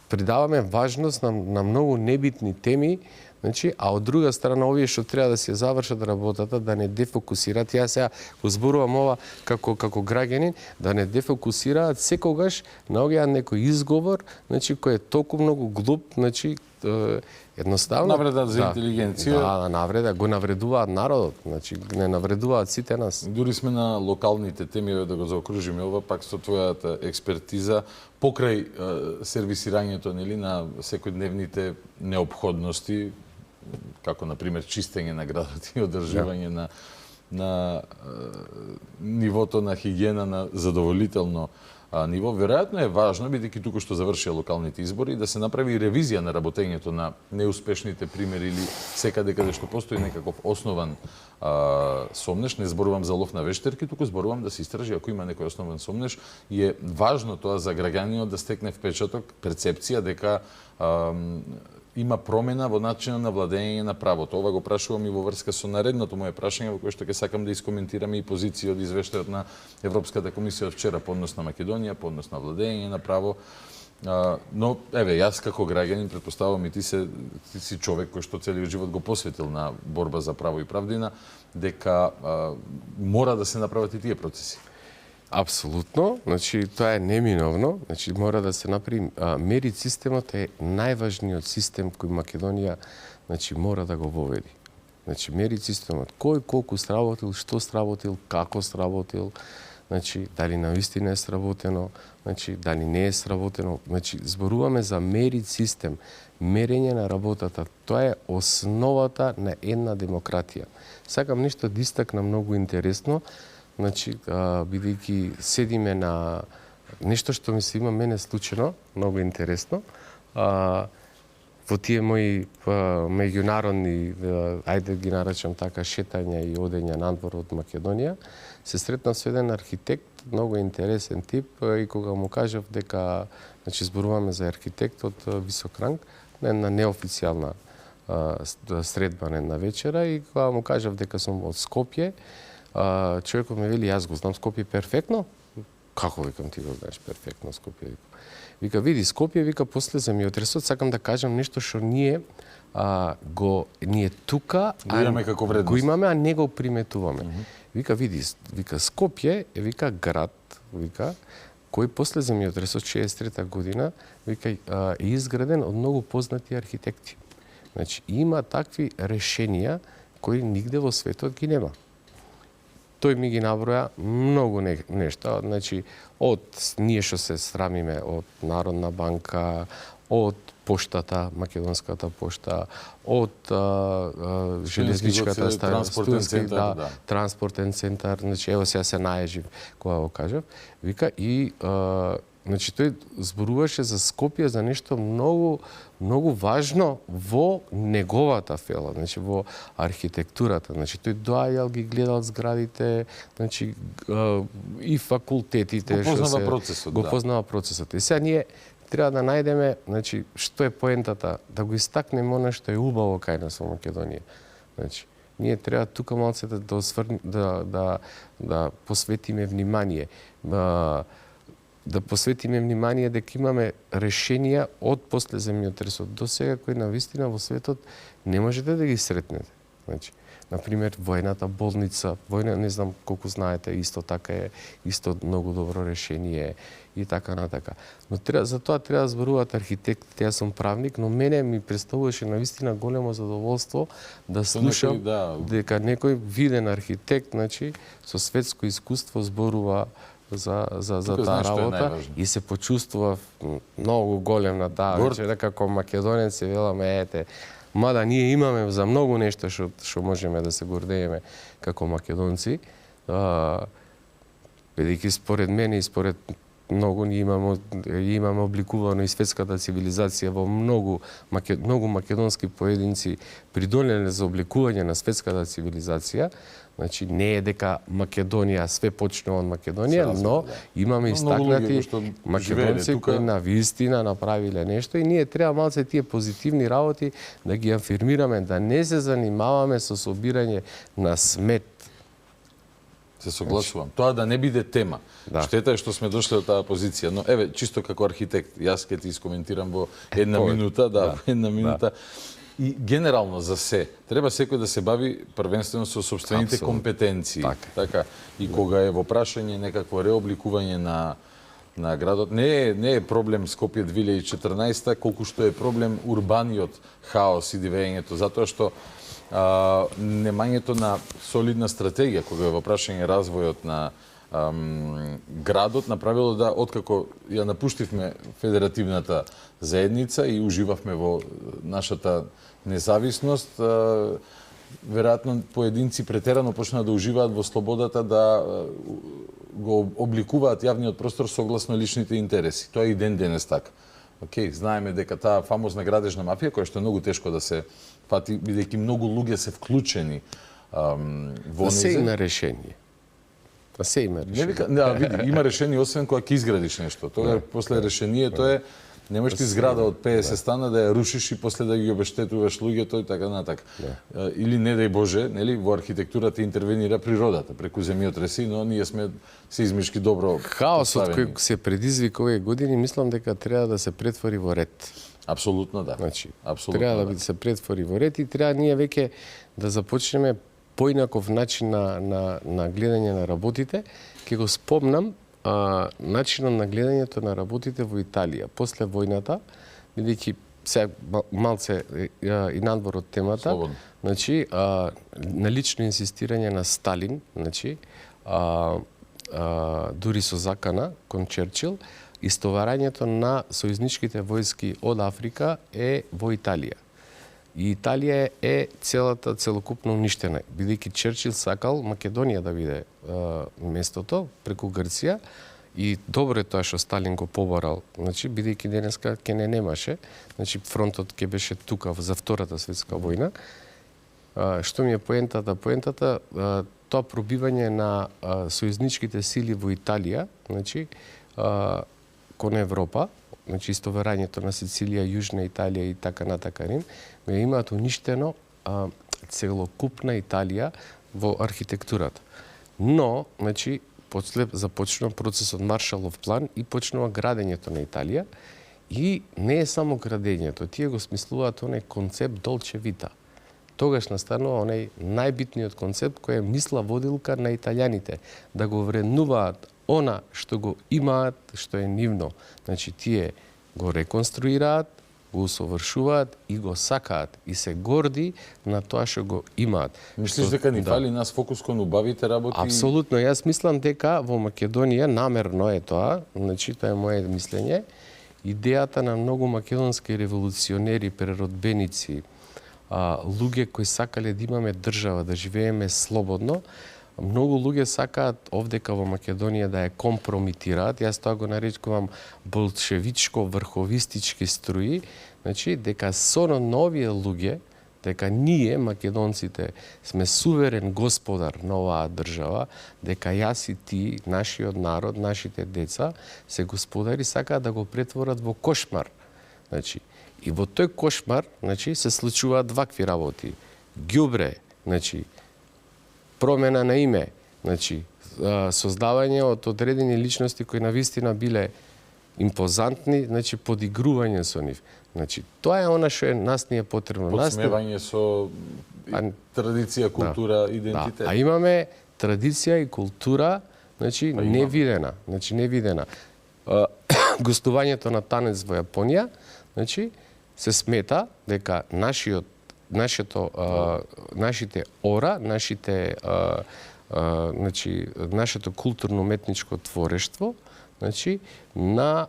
Придаваме важност на многу небитни теми, значи, а од друга страна овие што треба да се завршат работата, да не дефокусираат. Јас сега го зборувам ова како граѓанин, да не дефокусираат секогаш на овој некој изговор, значи кој е толку многу глуп, значи едноставно навреда за интелигенција. Да, навреда, го навредуваат народот, значи не навредуваат сите нас. Дури сме на локалните теми, да го заокружиме ова пак со твојата експертиза покрај сервисирањето нели на секојдневните неопходности, како на пример чистење на градот и одржување на нивото на хигиена на задоволително ниво. Веројатно е важно, бидејќи туку што завршија локалните избори, да се направи ревизија на работењето на неуспешните примери или секаде каде што постои некаков основан сомнеш. Не зборувам за лов на вештерки, туку зборувам да се истражи ако има некој основен сомнеш, и е важно тоа за граѓаниот да стекне впечаток, перцепција дека има промена во начинот на владење на правото. Ова го прашувам и во врска со наредното мое прашање, во кое што ќе сакам да искоментираме и позиција од извештајот на Европската комисија од вчера по однос на Македонија, по однос на владење на право. Но, еве, јас како граѓанин, претпоставувам и ти си човек кој што целиот живот го посветил на борба за право и правдина, дека мора да се направат и тие процеси. Апсолутно, значи тоа е неминовно, значи мора да се направи. Мерит системот е најважниот систем кој Македонија значи мора да го воведи. Значи мерит системот, кој колку сработил, што сработил, како сработил, значи дали навистина е сработено, значи дали не е сработено, значи зборуваме за мерит систем, мерење на работата. Тоа е основата на една демократија. Сакам нешто да истакнам многу интересно. Значи, бидејќи седиме на нешто што ми се има мене случено, многу интересно, во тие мои меѓународни, ајде ги наречам така, шетања и одења надвор од Македонија, се сретнав со еден архитект, многу интересен тип, и кога му кажав дека, значи, зборуваме за архитект од висок ранг, на една неофицијална средба на една вечера, и кога му кажав дека сум од Скопје, човекот ме вели, јас го знам Скопје перфектно. Како, викам, ти го знаеш перфектно Скопје? Вика, види, Скопје, вика, после за ми отресот, сакам да кажам нешто што ние ние тука го имаме, а не го приметуваме. Вика, види, вика, Скопје е, вика, град, вика, кој после земјотресот 63-та година, вика, е изграден од многу познати архитекти. Значи, има такви решенија кои нигде во светот ги нема. Тој ми ги наброја многу нешта, значи од ние што се срамиме од Народна банка, од поштата, македонската пошта, од железничката транспортен центар, значи ево сега се наежив кога го кажав, вика и значи тој зборуваше за Скопје за нешто многу важно во неговата фела, значи во архитектурата. Значи тој доаѓал, ги гледал зградите, значи и факултетите го познава процесот. И сега ние треба да најдеме, значи што е поентата, да го истакнеме она што е убаво кај нас во Македонија. Значи ние треба тука малце да посветиме внимание. Да посветиме внимание дека имаме решенија од после земјотресот до сега кои навистина во светот не можете да ги сретнете. Значи, например, воената болница, не знам колку знаете, исто така е, исто многу добро решение и така натака. Но за тоа треба да зборуваат архитектите, јас сум правник, но мене ми представуваше навистина големо задоволство да слушам дека некој виден архитект, значи, со светско искуство зборува за таа работа и се почувствував многу голем на таа вечер, како македонец се веламе, ете, мада ние имаме за многу нешто што можеме да се гордееме како македонци. Бидејќи според мене и според многу ние имаме обликувано и светската цивилизација во многу македонски поединци придонеле за обликување на светската цивилизација. Значи не е дека Македонија све почнува од Македонија, но имаме истакнати македонци кои на вистина направиле нешто и ние треба малце тие позитивни работи да ги афирмираме, да не се занимаваме со собирање на смет. Се согласувам. Тоа да не биде тема. Да. Штета е што сме дошли до таа позиција, но еве чисто како архитект, јас ќе ти искоментирам во една минута, една минута. И генерално за се, треба секој да се бави првенствено со сопствените компетенции. Така. И кога е во прашање некакво реобликување на градот, не е проблем Скопје 2014, колку што е проблем урбаниот хаос и дивењето, затоа што немањето на солидна стратегија кога е во прашање развојот на градот направило да откако ја напуштивме федеративната заедница и уживавме во нашата независност, веројатно поединци претерано почнаа да уживаат во слободата да го обликуваат јавниот простор согласно личните интереси. Тоа е и ден денес така. Знаеме дека таа фамозна градежна мафија, која што е многу тешко да се фати, бидејќи многу луѓе се вклучени во нејзе. Се има решение. Се има решение. Да, види, има решение освен кога ќе изградиш нешто. Тоа после решението е не можеш ти зграда од 50 стана да ја рушиш и после да ги обештетуваш луѓето и така натака. Или не дај Боже, нели, во архитектурата интервенира природата преку земјотреси, но ние сме сеизмички добро хаосот кој се предизвика овие години, мислам дека треба да се претвори во ред. Апсолутно да. Значи, треба да се претвори во ред и треба ние веќе да започнеме поинаков начин на гледање на работите. Ке го спомнам начинот на гледањето на работите во Италија после војната, бидејќи се малце и надвор од темата, значи на лично инсистирање на Сталин, значи дури со закана кон Черчил, истоварањето на сојузничките војски од Африка е во Италија. И Италија е целокупно уништена, бидејќи Черчил сакал Македонија да биде местото преку Грција и добро е тоа што Сталин го побарал, значи бидејќи денеска ќе не немаше, значи фронтот ќе беше тука за Втората светска војна. Што ми е поентата? Поентата тоа пробивање на сојузничките сили во Италија, значи кон Европа, значи истоварањето на Сицилија, Јужна Италија и така натака Рим, ме имаат уништено целокупна Италија во архитектурата. Но, значи, после започнува процесот Маршалов план и почнува градењето на Италија и не е само градењето, тие го смислуваат оној концепт Долче Вита. Тогаш настанува оној најбитниот концепт кој е мисла водилка на италијаните, да го вреднуваат она што го имаат, што е нивно. Значи, тие го реконструираат, го усовршуваат и го сакаат и се горди на тоа што го имаат. Мислиш дека ни фали нас фокус кон убавите работи? Апсолутно, јас мислам дека во Македонија намерно е тоа, значи тоа е моје мислење, идејата на многу македонски револуционери, преродбеници, луѓе кои сакале да имаме држава, да живееме слободно, многу луѓе сакаат овдека во Македонија да ја компромитираат, јас тоа го нарекувам болшевичко врховистички струи, значи дека со новие луѓе, дека ние македонците сме суверен господар на оваа држава, дека јас и ти, нашиот народ, нашите деца се господари, сакаат да го претворат во кошмар. Значи, и во тој кошмар, значи, се случуваат вакви работи. Ѓубре, значи, промена на име, значи, создавање од одредени личности кои навистина биле импозантни, значи, подигрување со нив. Значи, тоа е она што е нас не е потребно. Подсмевање со традиција, култура, идентитет. А имаме традиција и култура, значи, невидена. Значи, невидена. Гостувањето на танец во Јапонија, значи, се смета дека нашите ора, нашето културно-уметничко творештво, значи на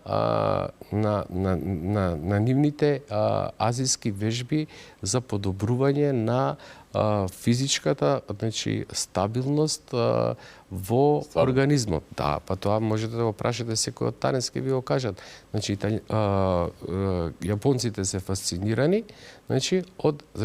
нивните азиски вежби за подобрување на физичката, значи стабилност во организмот. Да, па тоа можете да го прашате секој од танец ќе ви го кажат. Значи јапонците се фасцинирани, значи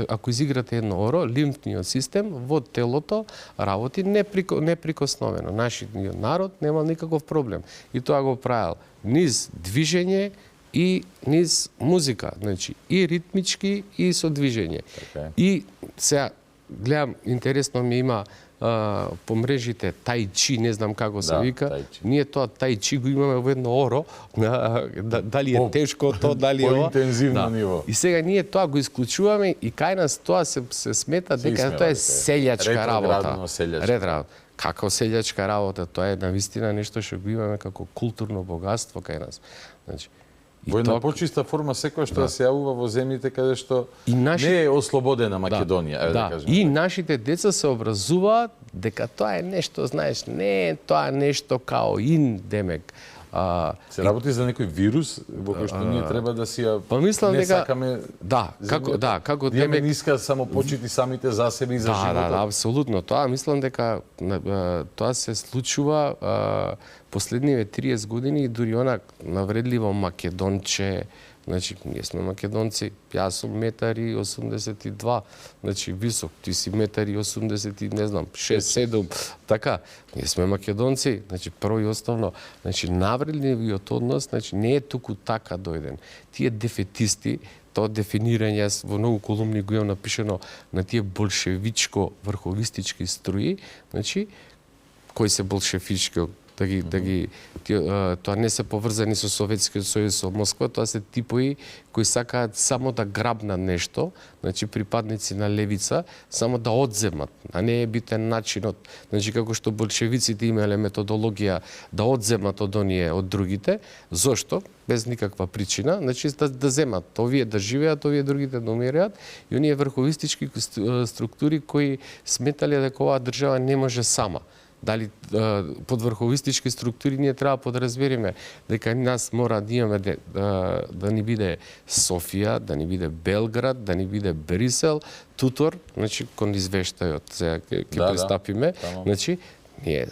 ако изиграте едно оро, лимфниот систем во телото работи неприкосновено. Нашиот народ немал никаков проблем и тоа го правил низ движење и низ музика, значи и ритмички и со движење. И сега гледам, интересно ми има по мрежите тајчи, не знам како се вика. Ние тоа тајчи го имаме во едно оро, дали е тешко тоа, дали е ова. По-интензивно ниво. И сега ние тоа го исклучуваме и кај нас тоа се смета дека тоа е селјачка работа. Ретро. Како селјачка работа, тоа е навистина нешто што го имаме како културно богатство кај нас. Значи, во една почиста форма секој што се јавува во земјите каде што не е ослободена Македонија, да кажем. И нашите деца се образуваат дека тоа е нешто, знаеш, не е тоа нешто као демек. Се работи за некој вирус во кој што ние треба да си ја не сакаме. Да, како демек ниска самопочити самите за себе и за животот. Да, апсолутно. Тоа мислам дека тоа се случува последниве 30 години и дури она навредливо македонче. Значи, ние сме македонци, јас сум 1,82 м, значи висок, ти си 1,80 м, не знам, 6-7, така. Ние сме македонци, значи прво и основно, значи навредливиот однос, значи не е туку така дојден. Тие дефетисти, тоа дефинирање јас во многу колумни го имам напишано на тие болшевичко врховистички струи, значи кои се болшевички, тоа не се поврзани со Советскиот сојуз, со Москва, тоа се типови кои сакаат само да грабнат нешто, значи припадници на левица, само да одземат, а не е битен начинот. Значи како што болшевиците имале методологија да одземат од оние од другите, зошто? Без никаква причина, значи да земат, овие да живеат, овие другите да умираат, и оние врховистички структури кои сметале дека оваа држава не може сама. Дали под врховистички структури ние треба подразбериме дека нас мора да имаме да ни биде Софија, да ни биде Белград, да ни биде Брисел, тутор, значи кон извештајот сега ќе пристапиме, значи ние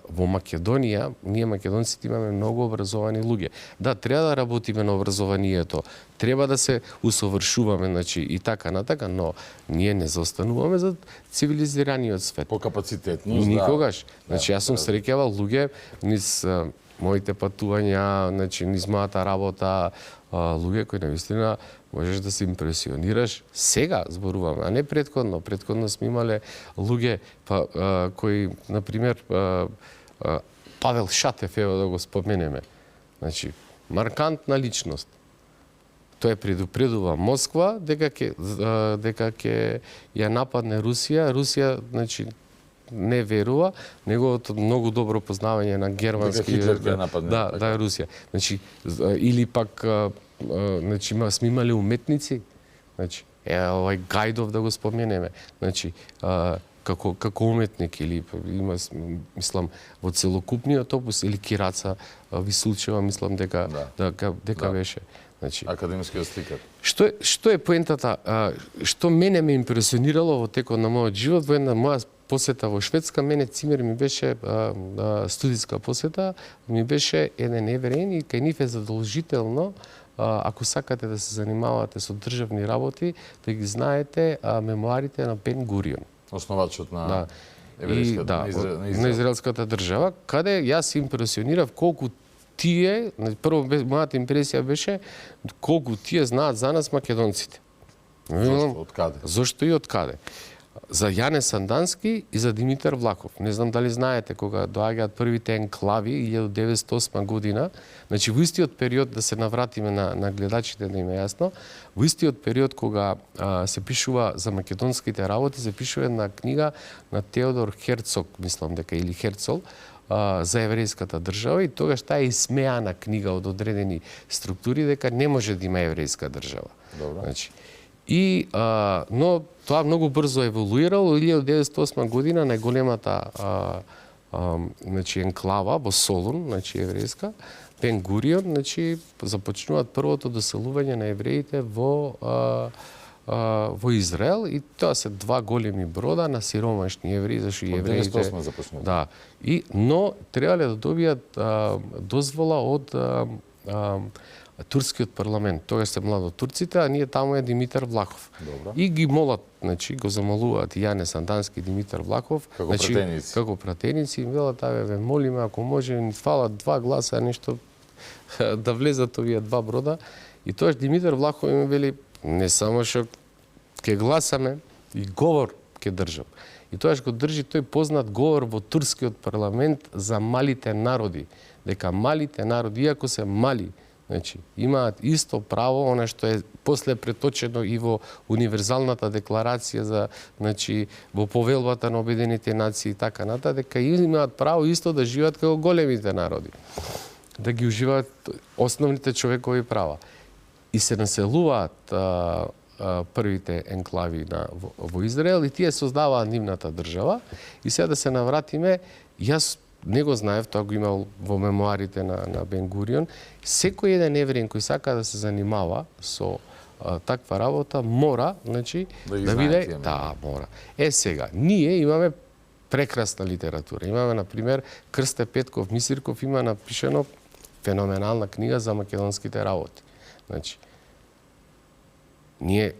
во Македонија, ние македонците имаме многу образовани луѓе. Да, треба да работиме на образованието, треба да се усовршуваме, значи и така натака, но ние не заостануваме за цивилизираниот свет. По капацитетност, никогаш. Значи јас сум среќавал луѓе низ моите патувања, значи низ мојата работа, луѓе кои навистина можеш да се импресионираш. Сега зборуваме, а не претходно. Претходно сме имале луѓе кои, например, Павел Шатев, ево да го споменеме. Значи, маркантна личност. Тој предупредува Москва дека ќе ја нападне Русија. Русија, значи, не верува, неговото многу добро познавање на германски да Русија. Значи, или пак значи сме имале уметници, значи овај Гајдов да го споменеме, значи како уметник, или има, мислам, во целокупниот опус, или Кираца Висулчева, мислам дека беше. Значи, академскиот сликар. Што е поентата? Што мене ме импресионирало во текот на мојот живот, во една моја посета во Шведска, мене цимер ми беше студиска посета, ми беше еден евреин и кај нив е задолжително, ако сакате да се занимавате со државни работи, да ги знаете мемуарите на Бен Гурион. Основачот на на израелската држава, каде јас импресионирав колку тие, прво мојата импресија беше колку тие знаат за нас македонците. Зошто, од каде? Зошто и од каде? За Јане Сандански и за Димитар Влахов. Не знам дали знаете, кога доаѓаат првите енклави 1908 година, значи во истиот период, да се навратиме на гледачите да им е јасно, во истиот период кога се пишува за македонските работи, се пишува една книга на Теодор Херцог, мислам дека, или Херцол, за еврејската држава, и тогаш таа е исмеана книга од одредени структури дека не може да има еврејска држава. Добро. Значи, но тоа многу брзо еволуирало. 1908 година најголемата значи енклава во Солун, значи еврејска, Бен Гурион, значи започнуваат првото доселување на евреите во Израел и тоа се два големи брода на сиромашни евреи, зашто и евреите да, но требале да добијат дозвола од турскиот парламент. Тогаш се младо турците, а ние таму е Димитар Влахов. Добро. И ги молат, значи го замолуваат Јанес Андански, Димитар Влахов, како пратеници, им велат, ве молиме ако може ни фалат 2 гласа нешто да влезат овие два брода. И тоаш Димитар Влахов им вели не само што ќе гласаме, и говор ќе држам. И тоаш го држи тој познат говор во турскиот парламент за малите народи, дека малите народи, иако се мали, значи имаат исто право, она што е после преточено и во универзалната декларација за, значи, во повелбата на Обединетите нации и така натаму, дека имаат право исто да живеат како големите народи, да ги уживаат основните човекови права. И се населуваат првите енклави во Израел и тие создаваат нивната држава. И сега да се навратиме, јас не го знаев, тоа го имал во мемуарите на Бен Гурион, секој еден евреин кој сака да се занимава со таква работа мора, значи, да биде, мора. Сега, ние имаме прекрасна литература. Имаме, например, Крсте Петков Мисирков има напишено феноменална книга за македонските работи. Значи, ние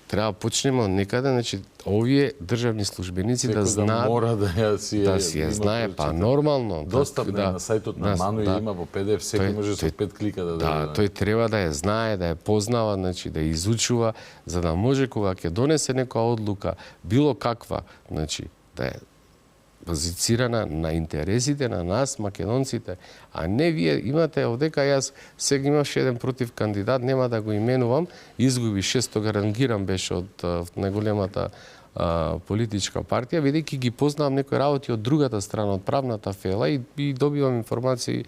треба почнеме од некаде, значи, овие државни службеници да знаат... мора да си ја знае, па нормално. Достапна на сајтот на Ману има во PDF, секој може со 5 клика да... Да, тој треба да ја знае, да ја познава, значи, да ја изучува, за да може кога ќе донесе некоја одлука, било каква, значи, да ја базицирана на интересите на нас, македонците, а не вие имате овдека, јас сега имаше еден против кандидат, нема да го именувам, изгуби 6-то рангиран беше од најголемата политичка партија, бидејќи ги познавам некои работи од другата страна, од правната фела и добивам информации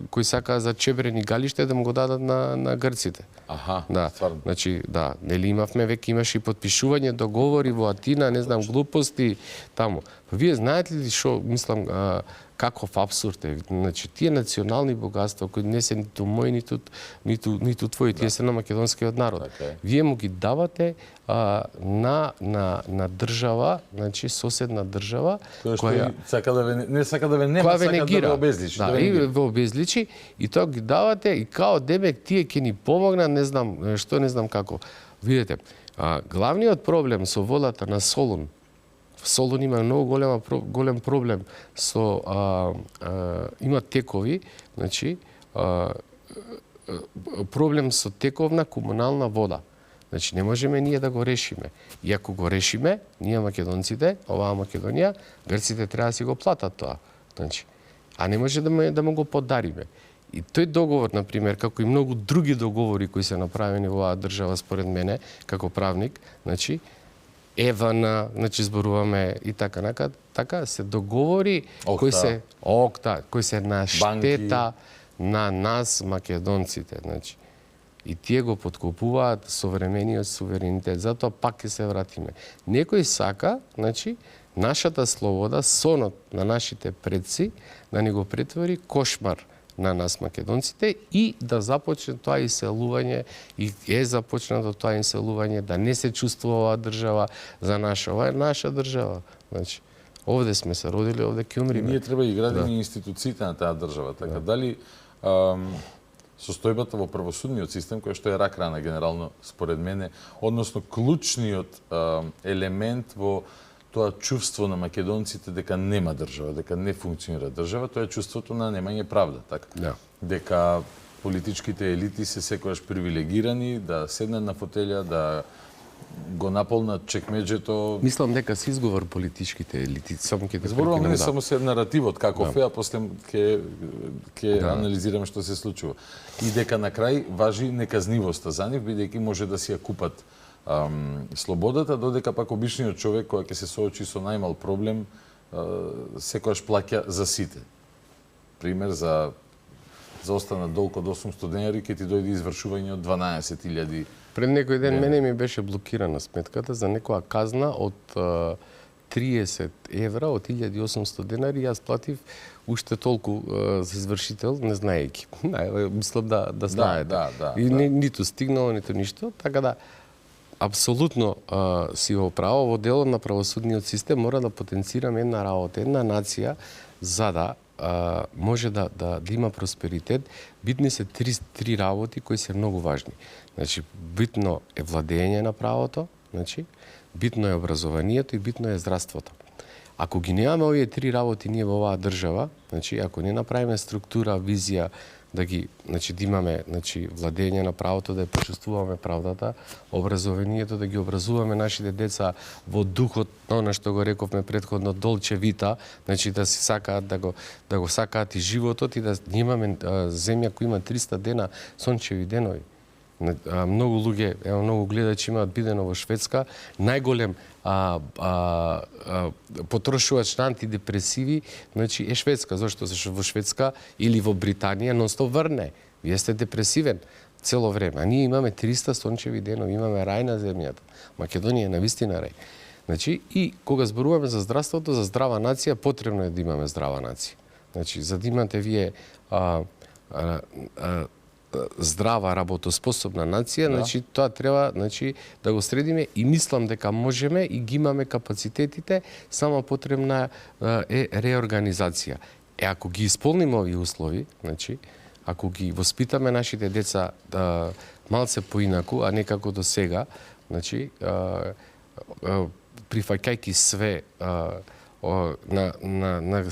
кои сака за чебрени галиште да му го дадат на грците. Аха, да. стварно. Значи, да, нели имавме, веќе имаше и подпишување договори во Атина, не знам, глупости таму. Вие знаете ли што, мислам, каков абсурд е? Значи, тие национални богатства кои не се ниту мои, ниту твои, тие се на македонскиот народ. Вие му ги давате на држава, значи соседна држава, која сака да ве не сака да ве нема, сака да ве обезличи. Да, и ве обезличи и тоа ги давате и као демек тие ќе ни помогнат, не знам што, не знам како. Видете, главниот проблем со водата на Солун, Солун има многу голем проблем со има текови, значи проблем со тековна комунална вода. Значи не можеме ние да го решиме. И ако го решиме, ние македонците, оваа Македонија, грците треба да си го платат тоа. Значи, а не може да му го подариме. И тој договор, например, како и многу други договори кои се направени во оваа држава според мене, како правник, значи ЕВН, значи зборуваме и така се договори кои се на штета на нас македонците, значи. И тие го подкупуваат современиот суверенитет, затоа пак ќе се вратиме. Некој сака, значи, нашата слобода, сонот на нашите предци, да ни го претвори кошмар на нас македонците и да започне тоа иселување, и е започнато тоа иселување, да не се чувствува оваа држава за наша. Ова е наша држава. Значи, овде сме се родили, овде ќе умриме. Ние треба и градиме институциите на таа држава. Така, дали состојбата во правосудниот систем, кој што е рак рана генерално, според мене, односно клучниот елемент во тоа чувство на македонците дека нема држава, дека не функционира држава, тоа е чувството на немање правда, така? Да. Дека политичките елити се секогаш привилегирани, да седнат на фотелја, да го наполнат чекмеџето. Мислам дека се изговор политичките елити, само ќе зборувам не само се наративот каков е, а после ќе анализираме што се случува. И дека на крај важи неказнивоста за нив, бидејќи може да си ја купат слободата, додека пак обичниот човек кој ќе се соочи со најмал проблем секогаш плаќа за сите. Пример за останат долг од 800 денари ќе ти дојде извршување од 12.000. Пред некој ден мене ми беше блокирана сметката за некоја казна од 30 евра од 1800 денари, јас платив уште толку за извршител, не знаејќи. Мислам да знаете. И ниту стигнало, ниту ништо, така да апсолутно си во право, во делот на правосудниот систем мора да потенцираме една работа, една нација, за да може да има просперитет. Битни се три работи кои се многу важни. Значи, битно е владење на правото, значи, битно е образованието и битно е здравството. Ако ги немаме овие три работи ние во оваа држава, значи, ако не направиме структура, визија, да имаме владење на правото, да ја почувствуваме правдата, образованието, да ги образуваме нашите деца во духот на она што го рековме претходно, долче вита, значи да си сакаат да го сакаат и животот, и да имаме земја која има 300 дена сончеви денови. Многу луѓе, многу гледачи имаат бидено во Шведска, најголем потрошувач на антидепресиви, значи е Шведска. Зошто? Зашто во Шведска или во Британија нонстоп врне. Вие сте депресивен цело време. А ние имаме 300 сончеви денови, имаме рај на земјата. Македонија е навистина рај. Значи, и кога зборуваме за здравството, за здрава нација, потребно е да имаме здрава нација. Значи, за да имате вие здрава, работоспособна нација, значи тоа треба да го средиме, и мислам дека можеме и ги имаме капацитетите, само потребна е реорганизација. Ако ги исполниме овие услови, значи ако ги воспитаме нашите деца малце поинаку, а не како до сега, значи прифаќајќи све на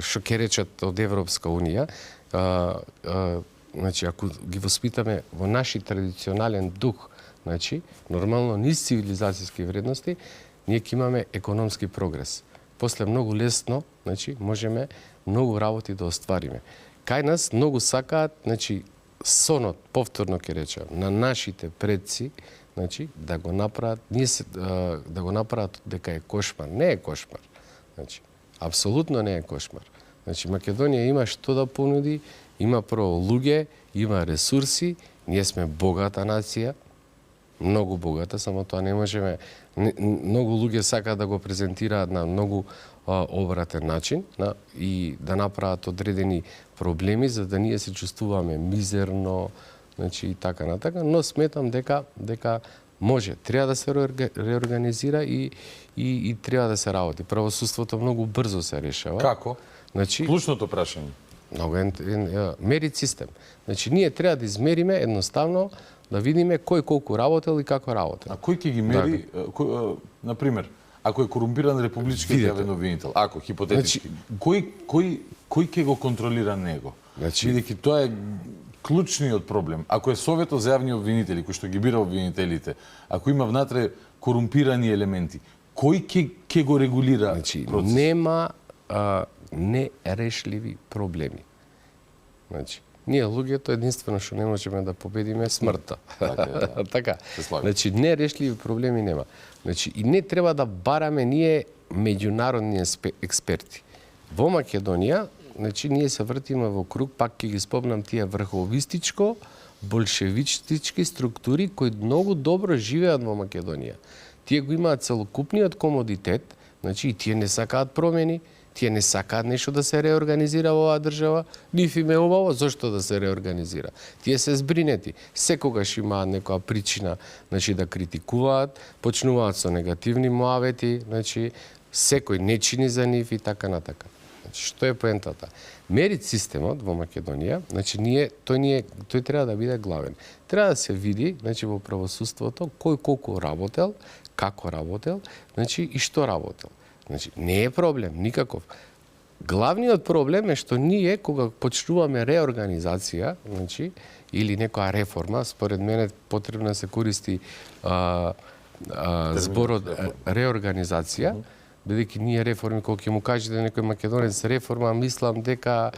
што ќе речат од Европска унија, значи, ако ги воспитаме во наши традиционален дух, значи, нормално низ цивилизацијски вредности, ние ќе имаме економски прогрес. После многу лесно, значи, можеме многу работи да оствариме. Кај нас многу сакаат, значи, сонот, повторно ќе речам, на нашите предци, значи, да го направат, да го направат дека е кошмар. Не е кошмар. Значи, апсолутно не е кошмар. Значи, Македонија има што да понуди, има прво луѓе, има ресурси, ние сме богата нација, многу богата, само тоа не можеме. Многу луѓе сакаат да го презентираат на многу обратен начин и да направат одредени проблеми за да ние се чувствуваме мизерно, значи и така натака, но сметам дека може, треба да се реорганизира и треба да се работи. Правосудството многу брзо се решава. Како? Значи, клучното прашање. Многу мерит систем. Значи, ние треба да измериме едноставно, да видиме кој колку работел и како работел. А кој ќе ги мери, например, ако е корумпиран републички јавен обвинител, ако хипотетички, кој ќе го контролира него? Бидејќи тоа е клучниот проблем. Ако е Советот за јавни обвинители, кој што ги бира обвинителите, ако има внатре корумпирани елементи, кој ќе го регулира процесот? Нема нерешливи проблеми. Значи, ние луѓето единствено што не можеме да победиме смртта. Така. Значи, нерешливи проблеми нема. Значи, и не треба да бараме ние меѓународни експерти. Во Македонија, значи, ние се вртиме во круг, пак ќе ги спомнам тие врховистичко, болшевички структури кои многу добро живеат во Македонија. Тие го имаат целокупниот комодитет, значи, и тие не сакаат промени, тие не сакаат нешто да се реорганизира во оваа држава, ниф им е убаво, зошто да се реорганизира. Тие се збринети, секогаш имаат некоја причина, значи, да критикуваат, почнуваат со негативни муавети, значи, секој не чини за нив и така натака. Значи, што е поентата? Мерит системот во Македонија, значи, тој треба да биде главен. Треба да се види, значи, во правосудството, кој колку работел, како работел, значи, и што работел. Значи, не е проблем, никаков. Главниот проблем е што ние, кога почнуваме реорганизација, значи, или некоја реформа, според мене потребно да се користи зборот реорганизација, бидејќи ние реформи, кога ќе му кажете некој македонец реформа, мислам дека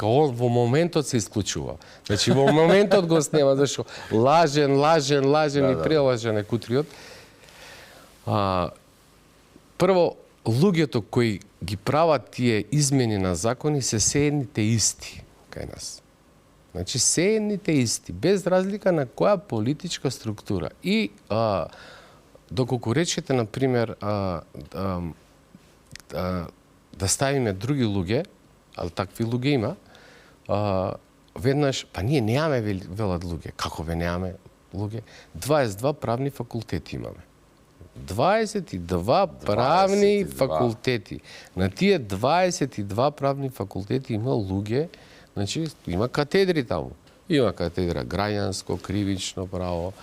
он во моментот се исклучува. Значи, во моментот го снема, зашто лажен и прелажен е кутриот. Прво, луѓето кои ги прават тие измени на закони се едните исти кај нас. Значи, едните исти, без разлика на која политичка структура. И доколку речете, например, да ставиме други луѓе, а такви луѓе има, веднаш, па ние немаме, велат луѓе. Како бе немаме луѓе? 22 правни факултети имаме. 22 правни факултети. На тие 22 правни факултети има луѓе, значи има катедри таму. Има катедра граѓанско, кривично право,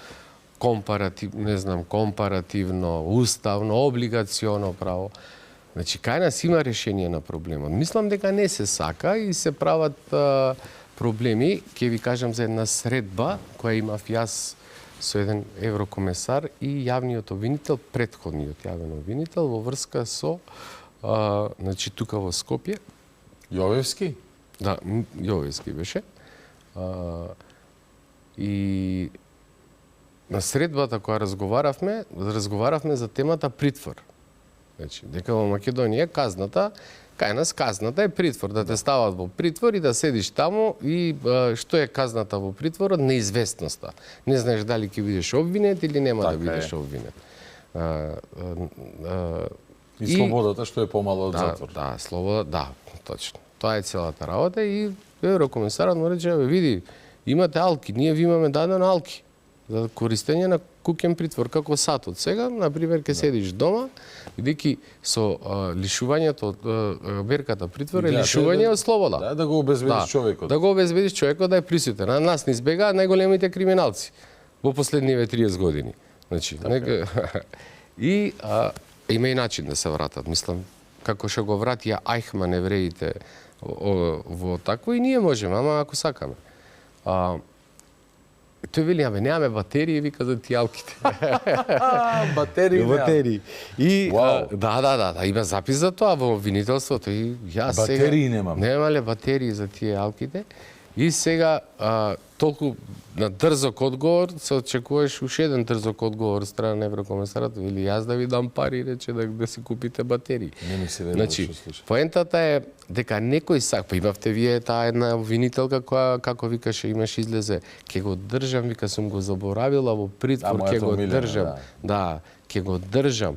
компаративно, уставно, облигационо право. Значи, кај нас има решение на проблемот. Мислам дека не се сака и се прават проблеми. Ќе ви кажам за една средба која имав јас со еден еврокомесар и јавниот обвинител, претходниот јавен обвинител во врска со значи тука во Скопје. Јовевски? Да, Јовевски беше. И на средбата која разговаравме за темата притвор. Значи, дека во Македонија казната, кај нас казната е притвор, да те стават во притвор и да седиш таму и што е казната во притворот? Неизвестноста. Не знаеш дали ќе бидеш обвинет или нема да бидеш обвинет. И слободата што е помало од затвор. Да, слобода, да, точно. Тоа е целата работа и еврокомесарот му рече, види, имате алки, ние ви имаме дадено алки за користење на куќен притвор, како сатот. Сега, например, ке седиш дома, бидејќи со лишувањето од мерката притвор е лишување од слобода. Да го обезбедиш човекот. Да го обезбедиш човекот да е присутен. А нас не избегаат најголемите криминалци во последниве 30 години. Значи, и има и начин да се вратат. Мислам, како што го вратија Ајхман евреите во такво и ние можеме, ама ако сакаме. Тој вели, немаме батерии, вика за тие алките. Батерии. И да, има запис за тоа во обвинителството и јас сега батерии немам. Немале батерии за тие алките. И сега толку на дрзок одговор се очекуваш уште еден дрзок одговор од страна на еврокомесарот, вели јас да ви дам пари, рече да си купите батерии. Не ми се верува значи, што слуша. Поентата е дека некој па имавте вие таа една обвинителка која како викаше имаше излезе, ќе го држам, вика сум го заборавила во притвор, ќе го држам. Да, ќе го држам.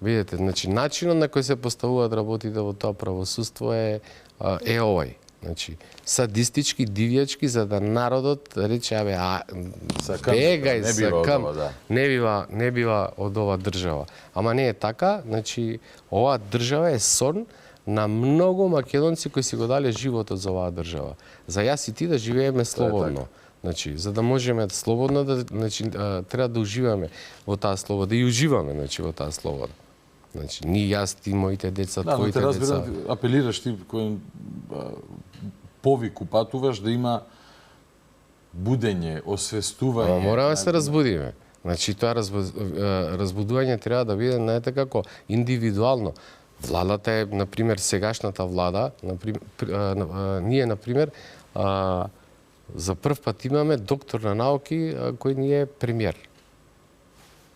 Видите, значи начинот на кој се поставуваат работите во тоа правосудство е овој. Значи, садистички, дивјачки, за да народот рече, бегај сакам, не бива од ова држава. Ама не е така, значи, оваа држава е сон на многу македонци кои си го дале животот за оваа држава. За јас и ти да живееме слободно. Значи, за да можеме слободно треба да уживаме во таа слобода и уживаме, значи, во таа слобода. Значи, ни јас, ти, моите деца, твоите деца. Да, но те апелираш ти кој повик упатуваш да има будење, освестување. Мораме да се разбудиме. Значи, тоа разбудување треба да биде, знаете како, индивидуално. Владата е, например, сегашната влада, ние, например, за прв пат имаме доктор на науки кој ни е премиер.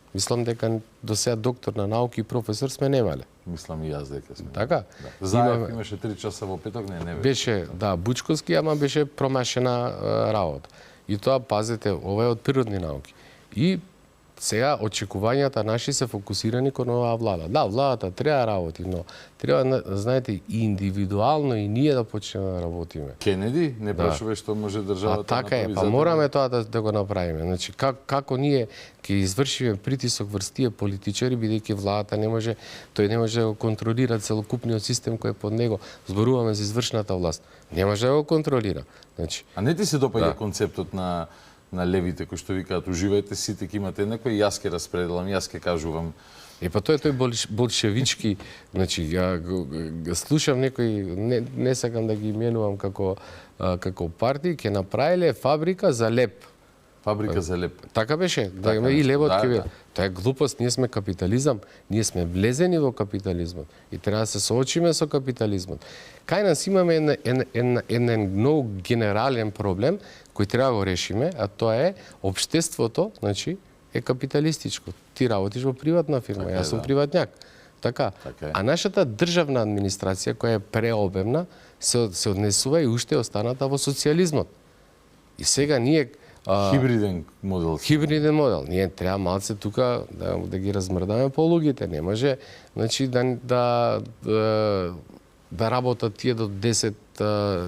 Мислам дека до сега доктор на науки и професор сме немале. Мислам и јас дека сме. Така? Да. Заев имаше 3 часа во петок, не беше. Да, Бучковски, ама беше промашена работа. И тоа, пазете, ова е од природни науки. И сега очекувањата наши се фокусирани кон оваа влада. Да, владата треба работи, но треба, знаете, и индивидуално и ние да почнеме да работиме. Кенеди не прашува што може државата да направи. Така е, па мораме тоа да го направиме. Значи, како ние ќе извршиме притисок врз тие политичари, бидејќи владата не може, тој не може да го контролира целокупниот систем кој е под него. Зборуваме за извршната власт. Не може да го контролира. Значи, а не ти се допаѓа концептот на левите кои што викаат уживајте сите ќе имате еднакво и јас ќе распределам, јас ќе кажувам. Па тој болшевички, значи ја слушам некои, не сакам да ги именувам како партии, ќе направиле фабрика за леп. Фабрика за леп. Така беше, да има и лебот ќе биде. Тоа е глупост, ние сме капитализам, ние сме влезени во капитализмот и треба да се соочиме со капитализмот. Кај нас имаме еден многу генерален проблем кој треба да го решиме, а тоа е општеството, значи, е капиталистичко. Ти работиш во приватна фирма, јас сум приватњак. Така. А нашата државна администрација, која е преобемна, се однесува и уште останата во социјализмот. И сега ние Хибриден модел. Хибриден модел. Ние треба малце тука да ги размрдаме по луѓето. Не може, значи, да работат тие до 10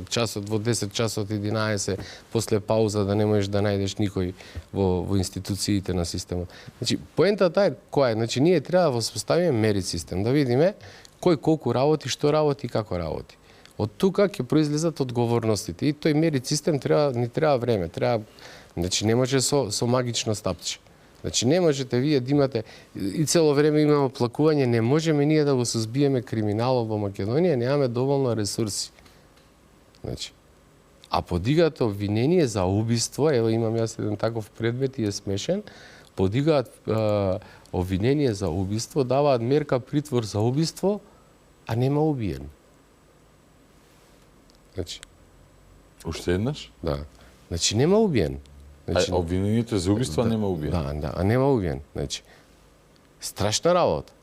часот, во 10 часот 11, после пауза да не можеш да најдеш никој во институциите на системот. Значи, поентата е која е? Значи, ние треба да воспоставиме мерит систем, да видиме кој колку работи, што работи и како работи. Од тука ќе произлезат одговорностите и тој мерит систем ни треба време, значи не може со магично стапче. Значи не можете вие да имате и цело време имаме оплакување, не можеме ние да го сузбиеме криминалот во Македонија, немаме доволно ресурси. Значи, а подигаат обвинение за убиство, ево имам јас еден таков предмет и е смешен, подигаат обвинение за убиство, даваат мерка притвор за убиство, а нема убиен. Значи, уште еднаш? Да. Значи нема убиен. Значи, обвинението за убиство нема убиен. Да, а нема убиен. Значи, страшна работа.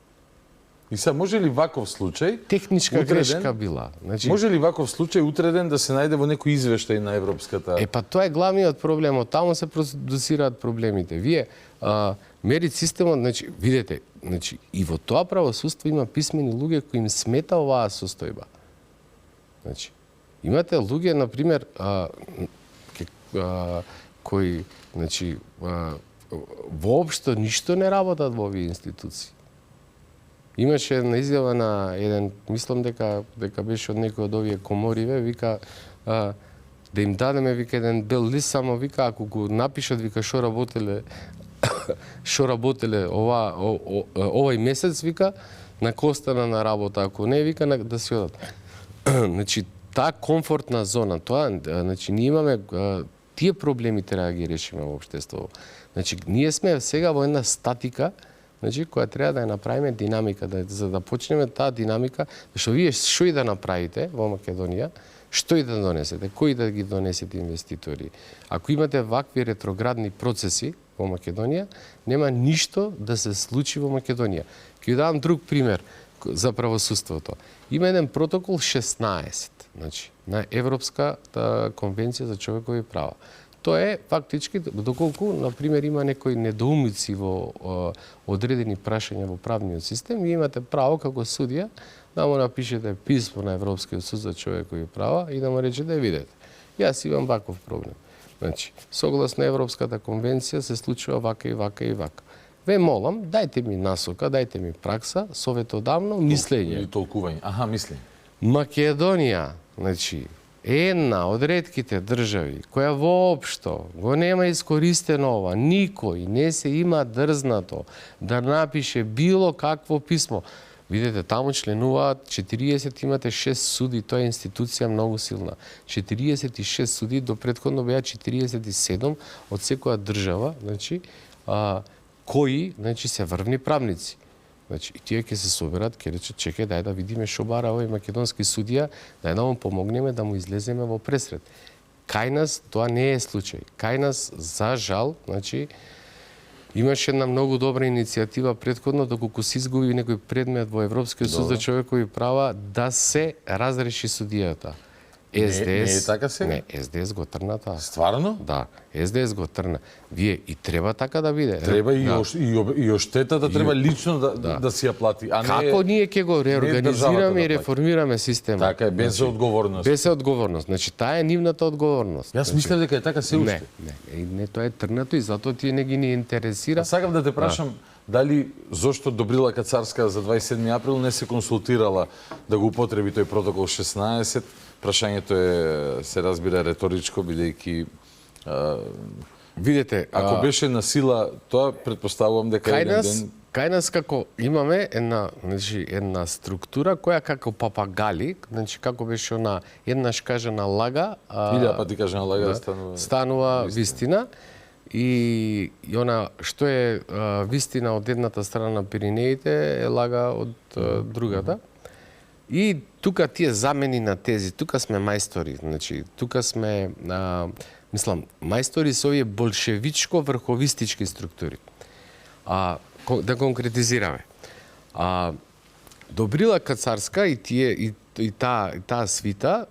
И сега може ли ваков случај техничка грешка била? Значи, може ли ваков случај утреден да се најде во некој извештај на Европската? Па тоа е главниот проблем, таму се продуцираат проблемите. Вие мерит системот, значи видете, значи и во тоа правосудство има писмени луѓе кои им смета оваа состојба. Значи имате луѓе, на пример, кои, значи, воопшто ништо не работат во овие институции. Имаше една изјава на еден, мислам дека беше од некој од овие комориве, вика, да им дадеме, вика, еден бел лист, само вика, ако го напишат, вика, шо работеле овај месец, вика, на костана на работа, ако не, вика, да си одат. Значи, таа комфортна зона, тоа, значи, ние имаме, тие проблеми треба да ги решиме во општеството. Значи, ние сме сега во една статика, значи, која треба да ја направиме динамика, за да почнеме таа динамика, што вие што и да направите во Македонија, што и да донесете, кои да ги донесете инвеститори. Ако имате вакви ретроградни процеси во Македонија, нема ништо да се случи во Македонија. Ќе давам друг пример за правосудството. Има еден протокол 16, значи, на Европската конвенција за човекови права. Тоа е фактички доколку, на пример, има некои недоумици во одредени прашања во правниот систем, ви имате право како судија да му напишете писмо на Европскиот суд за човекови права и да му речете, видете, јас имам ваков проблем. Значи, согласно Европската конвенција се случува вака и вака и вака. Ве молам, дајте ми насока, дајте ми пракса, советодавно мислење. Или толкување. Аха, мислење. Македонија, значи, една од ретките држави која воопшто го нема искористено ова, никој не се има дрзнато да напише било какво писмо. Видете, таму членуваат 40, имате 6 суди, тоа е институција многу силна. 46 суди, до претходно беа 47 од секоја држава, значи, кои, значи, се врвни правници. Значи, и тие ќе се соберат, ќе речат, чекај, дај да видиме шо бара овој македонски судија, дај да му помогнеме да му излеземе во пресред. Кај нас тоа не е случај. Кај нас, за жал, значи, имаше една многу добра иницијатива претходно, доколку се изгуби некој предмет во Европскиот суд за човекови права, да се разреши судијата. СДС... Не е така сега? Не, СДС го трна таа. Стварно? Да, СДС го трна. Вие и треба така да биде. Треба и оштетата треба лично да си ја плати, а не... Како ние ќе го реорганизираме и реформираме системот? Така е, без одговорност. Без одговорност. Значи, таа е нивната одговорност. Јас мислев дека е така се уште. Не, тоа е трнато и затоа тие не ги интересира. Сакам да те прашам, дали зошто Добрила Кацарска за 27 април не се консултирала да го употреби тој протокол 16? Прашањето е, се разбира, реторичко, бидејќи видете, ако беше на сила, тоа предпоставувам дека еден ден... Кај нас како имаме една структура која како папагали, значи како беше она еднаш кажана лага, 1000 пати кажана лага станува вистина. И она што е вистина од едната страна на Пиринеите е лага од другата. И тука тие замени на тези, тука сме мајстори, значи тука сме мислам мајстори со овие болшевичко врховистички структури. Да конкретизираме. Добрила Кацарска и тие и таа свита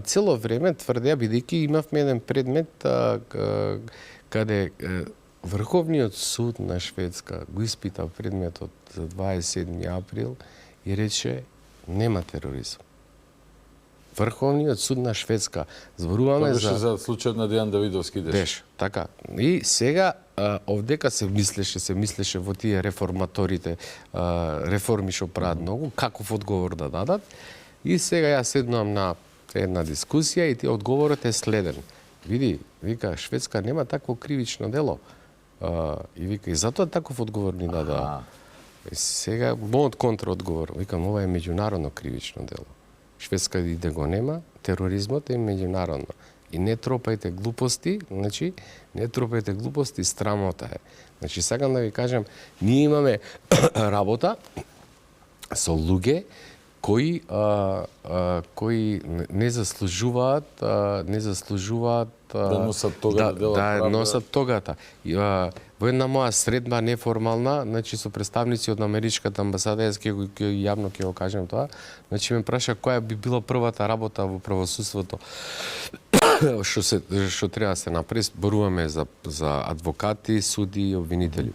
цело време тврдеа, бидејќи имавме еден предмет каде Врховниот суд на Шведска го испита предметот за 27 април и рече нема тероризам. Врховниот суд на Шведска. Зборуваме за случајот на Дејан Давидовски Деш. Така. И сега овдека се мислеше во тие реформаторите, реформи што прават многу, каков одговор да дадат. И сега ја седнувам на една дискусија и тие одговорот е следен. Види, вика, Шведска нема такво кривично дело. И вика, и затоа таков одговор ни дадоа. И сега, мојот контраодговор, викам, ова е меѓународно кривично дело. Шведска и да го нема, тероризмот е меѓународно. И не тропајте глупости, значи, не тропајте глупости, срамота е. Значи, сакам да ви кажам, ние имаме работа со луѓе кои не заслужуваат да носат тогата, носат тогата. Во една моја средба неформална, значи со представници од америчката амбасада, јас јавно ќе го кажем тоа, значи ме праша која би била првата работа во правосудството што треба да се направи. Зборуваме за адвокати, суди и обвинители.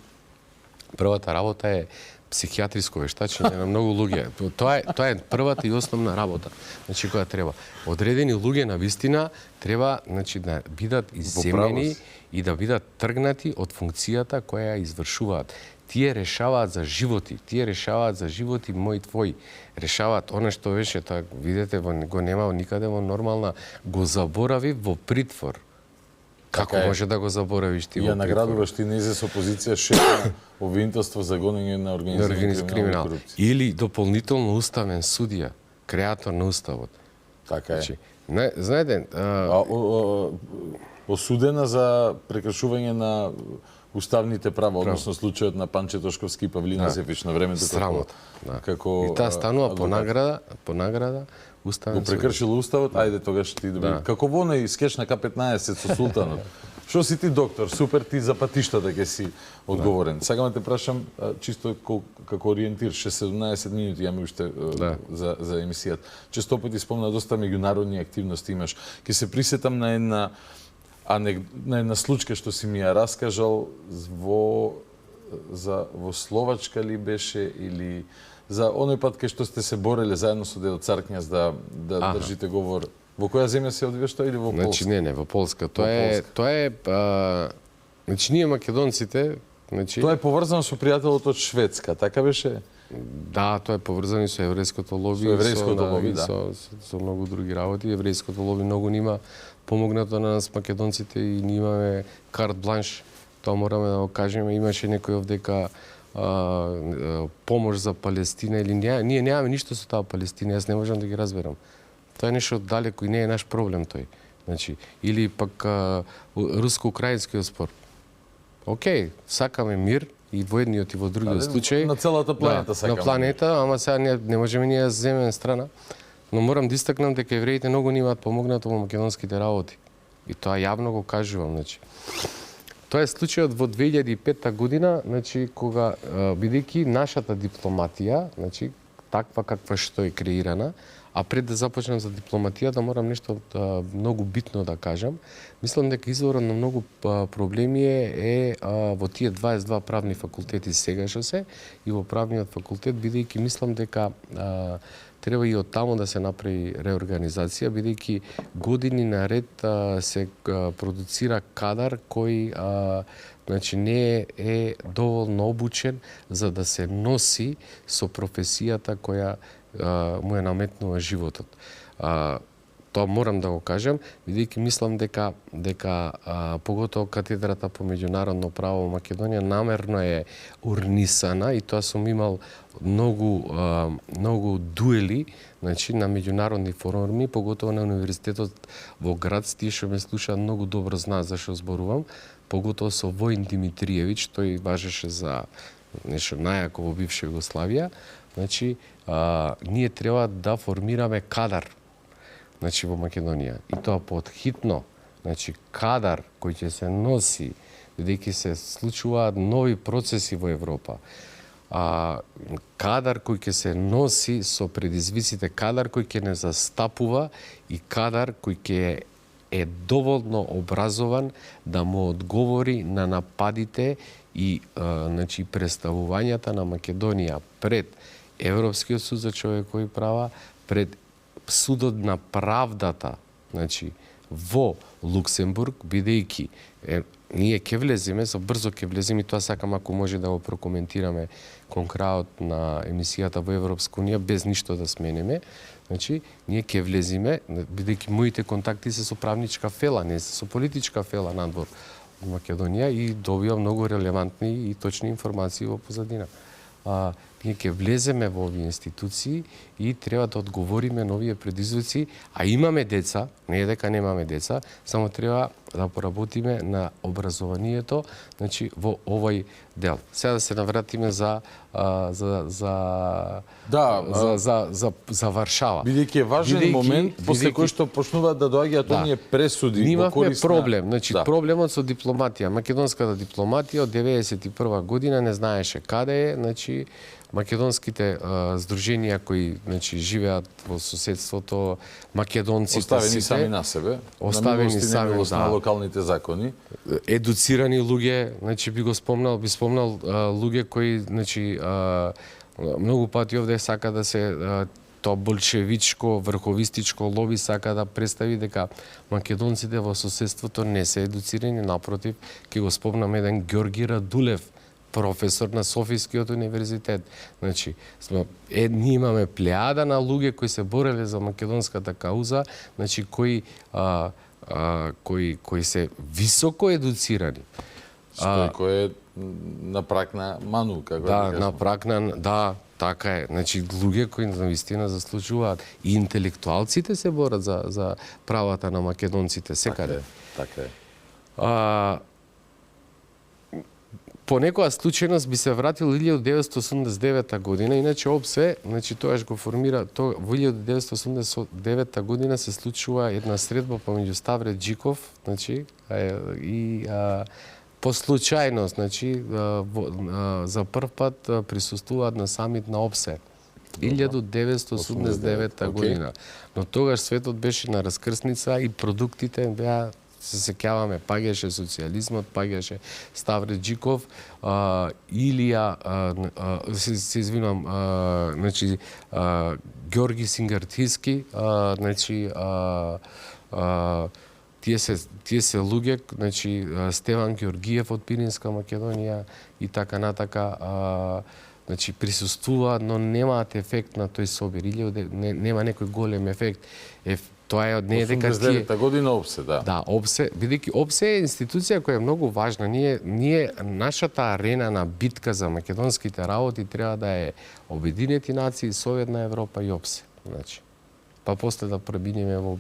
Првата работа е психијатриско вештачење на многу луѓе. Тоа е првата и основна работа. Значи која треба. Одредени луѓе на вистина треба, значи, да бидат изземени и да бидат тргнати од функцијата која ја извршуваат. Тие решаваат за животи, мој твој. Решаваат она што беше, тоа видите, го нема никаде во нормална, го заборави во притвор. Како може да го заборавиш ти? Ја наградуваш ти незе со позиција шеф на обвинителство за гонење на организиран криминал. Или дополнително уставен судија, креатор на уставот. Така е. Значи, знаете, осудена за прекршување на уставните права, односно случајот на Панче Тошковски и Павлина Зефич на времето како и таа станува по награда уставен го прекршил уставот, ајде тогаш ти доби. Како во оној скеч на К15 со Султанот. Што си ти доктор? Супер, ти за патиштата ќе си одговорен. Сакам да те прашам чисто како ориентир, 17 минути имаме уште за емисијата. Често пати спомна доста меѓународни активности имаш. Ќе се присетам на една случка што си ми ја раскажал во Словачка ли беше или за оној пат кај што сте се бореле заедно со дедо Царкњас да држите говор. Во која земја се одвиваш тоа или во Полска? Значи не, во Полска. Тоа е значи ние македонците, значи тоа е поврзано со пријателот од Шведска, така беше? Да, тоа е поврзано со еврејското лоби, со многу други работи. Еврејското лоби многу нима помогнато на нас македонците и ние имаме карт бланш. Тоа мораме да го кажеме. Имаше некој овдека помош за Палестина или ние немаме ништо со таа Палестина, јас не можам да ги разберам. Тоа е нешто далеко и не е наш проблем тој. Значи, или пак руско-украинскиот спор. Океј, сакаме мир и во едниот и во другиот случај. На целата планета сакаме. На планета, ама сега не можеме ние да земеме страна. Но морам да истакнам дека евреите многу ни имаат помогнато во македонските работи. И тоа јавно го кажувам, значи. Тоа е случајот во 2005 година, значи кога бидејќи нашата дипломатија, значи таква каква што е креирана, а пред да започнам за дипломатијата морам нешто многу битно да кажам. Мислам дека изворот на многу проблеми е во тие 22 правни факултети сега што се и во правниот факултет, бидејќи мислам дека треба и од таму да се направи реорганизација, бидејќи години наред се продуцира кадар кој значи не е доволно обучен за да се носи со професијата која му е наметнува животот. Тоа морам да го кажам, бидејќи мислам дека поготово катедрата по меѓународно право во Македонија намерно е урнисана и тоа сум имал многу дуели, значи на меѓународни форуми, поготово на универзитетот во град, тие што ме слушаат многу добро знаат за што зборувам, поготово со Воин Димитриевиќ, тој важеше за нешто најако во бивша Југославија. Значи, ние треба да формираме кадар, значи во Македонија. И тоа подхитно, значи кадар кој ќе се носи, бидејќи се случуваат нови процеси во Европа. кадар кој ќе се носи со предизвиците, кадар кој ќе не застапува и кадар кој ќе е доволно образован да му одговори на нападите и значи представувањата на Македонија пред Европскиот суд за човекови права, пред судот на правдата, значи во Луксембург, бидејќи ние ќе влеземе, за брзо ќе влеземе и тоа сакам ако може да го прокоментираме кон крајот на емисијата во Европска унија без ништо да смениме. Значи, ние ќе влеземе, бидејќи моите контакти се со правничка фела, не се со политичка фела надвор во Македонија и добива многу релевантни и точни информации во позадина. Ние ќе влеземе во овие институции и треба да одговориме на овие предизвици, а имаме деца, не е дека немаме деца, само треба да поработиме на образованието, значи во овој дел. Сега да се навратиме за Варшава. Бидејќи е важен момент после кој што почнуваат да доаѓаат оние пресуди во корист на... проблем, значи проблемот со дипломатија. Македонската дипломатија од 91 година не знаеше каде е, значи македонските здруженија кои значи живеат во соседството, македонците оставени сами на себе, оставени сами на локалните закони, едуцирани луѓе, значи би спомнал луѓе кои значи многу пати овде сака да се тоа болшевичко, врховистичко лоби сака да представи дека македонците во соседството не се едуцирани, напротив, ќе го спомнам еден Ѓорги Радулев, професор на Софискиот универзитет. Значи, ние имаме плејада на луѓе кои се бореле за македонската кауза, значи кои се високо едуцирани. Кој е на прак на ману, како да кажем. На прак на, да, така е. Значи, луѓе кои навистина заслужуваат. И интелектуалците се борат за правата на македонците секаде. Така е. По некоја случајност би се вратил 1989 година, иначе ОПСЕ, значи тоаш го формира, во 1989 година се случува една средба помеѓу Ставре Джиков, значи, и по случајност, значи, за прв пат присуствуваат на самит на ОПСЕ. 1989 година. Но тогаш светот беше на раскрсница и продуктите беа, се сеќаваме, паѓаше социјализмот, паѓаше Ставре Джиков, Илија, се извинувам, значи, Ѓорги Сингартиски, значи, тие се луѓе, значи, Стеван Ѓоргиев од Пиринска Македонија и така натака, значи, присуствуваат, но немаат ефект на тој собир, или нема некој голем ефект. Тоа е не е дека тие 89-та година ОПСЕ, да. Да, ОПСЕ, бидејќи ОПСЕ е институција која е многу важна. Ние нашата арена на битка за македонските работи треба да е Обединети нации, Советна Европа и ОПСЕ. Значи, па после да преминеме во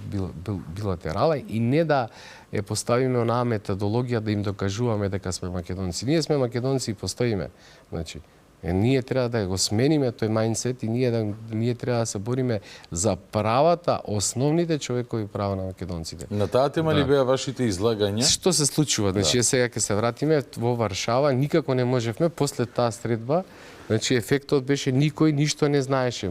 билатерала и не да е поставиме онаа методологија да им докажуваме дека сме македонци. Ние сме македонци и постоиме. Значи, ние треба да го смениме тој мајндсет и ние треба да се бориме за правата, основните човекови права на македонците. На таа тема ли беа вашите излагања? Што се случува? Значи, сега ќе се вратиме во Варшава, никако не можевме после таа средба. Значи, ефектот беше никој ништо не знаеше.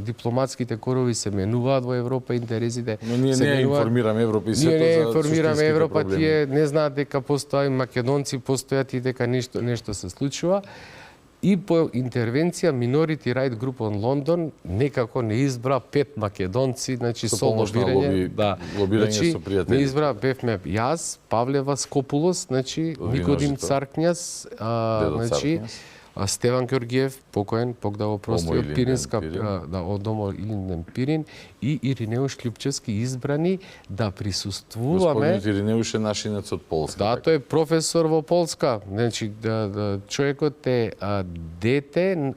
Дипломатските корови се менуваат во Европа, интересите но ние не информираме Европа и сето за ние не информираме Европа, проблеми. Тие не знаат дека постои македонци, постојат и дека нешто се случува. И по интервенција Minority Right Group on London некако не избра 5 македонци, значи со лобирање, лобирање со пријатели. Не избра, бевме јас, Павле Васкопулос, значи Никодим Царкњас, значи Стеван Ѓоргиев, покоен, Бог да го прости, од Пиринска, од домо Илинден Пирин и Иринеуш Љупчевски избрани да присуствуваме. Господинот Иринеуш е нашинец од Полска. Да, тој е професор во Полска. Значи, човекот е дете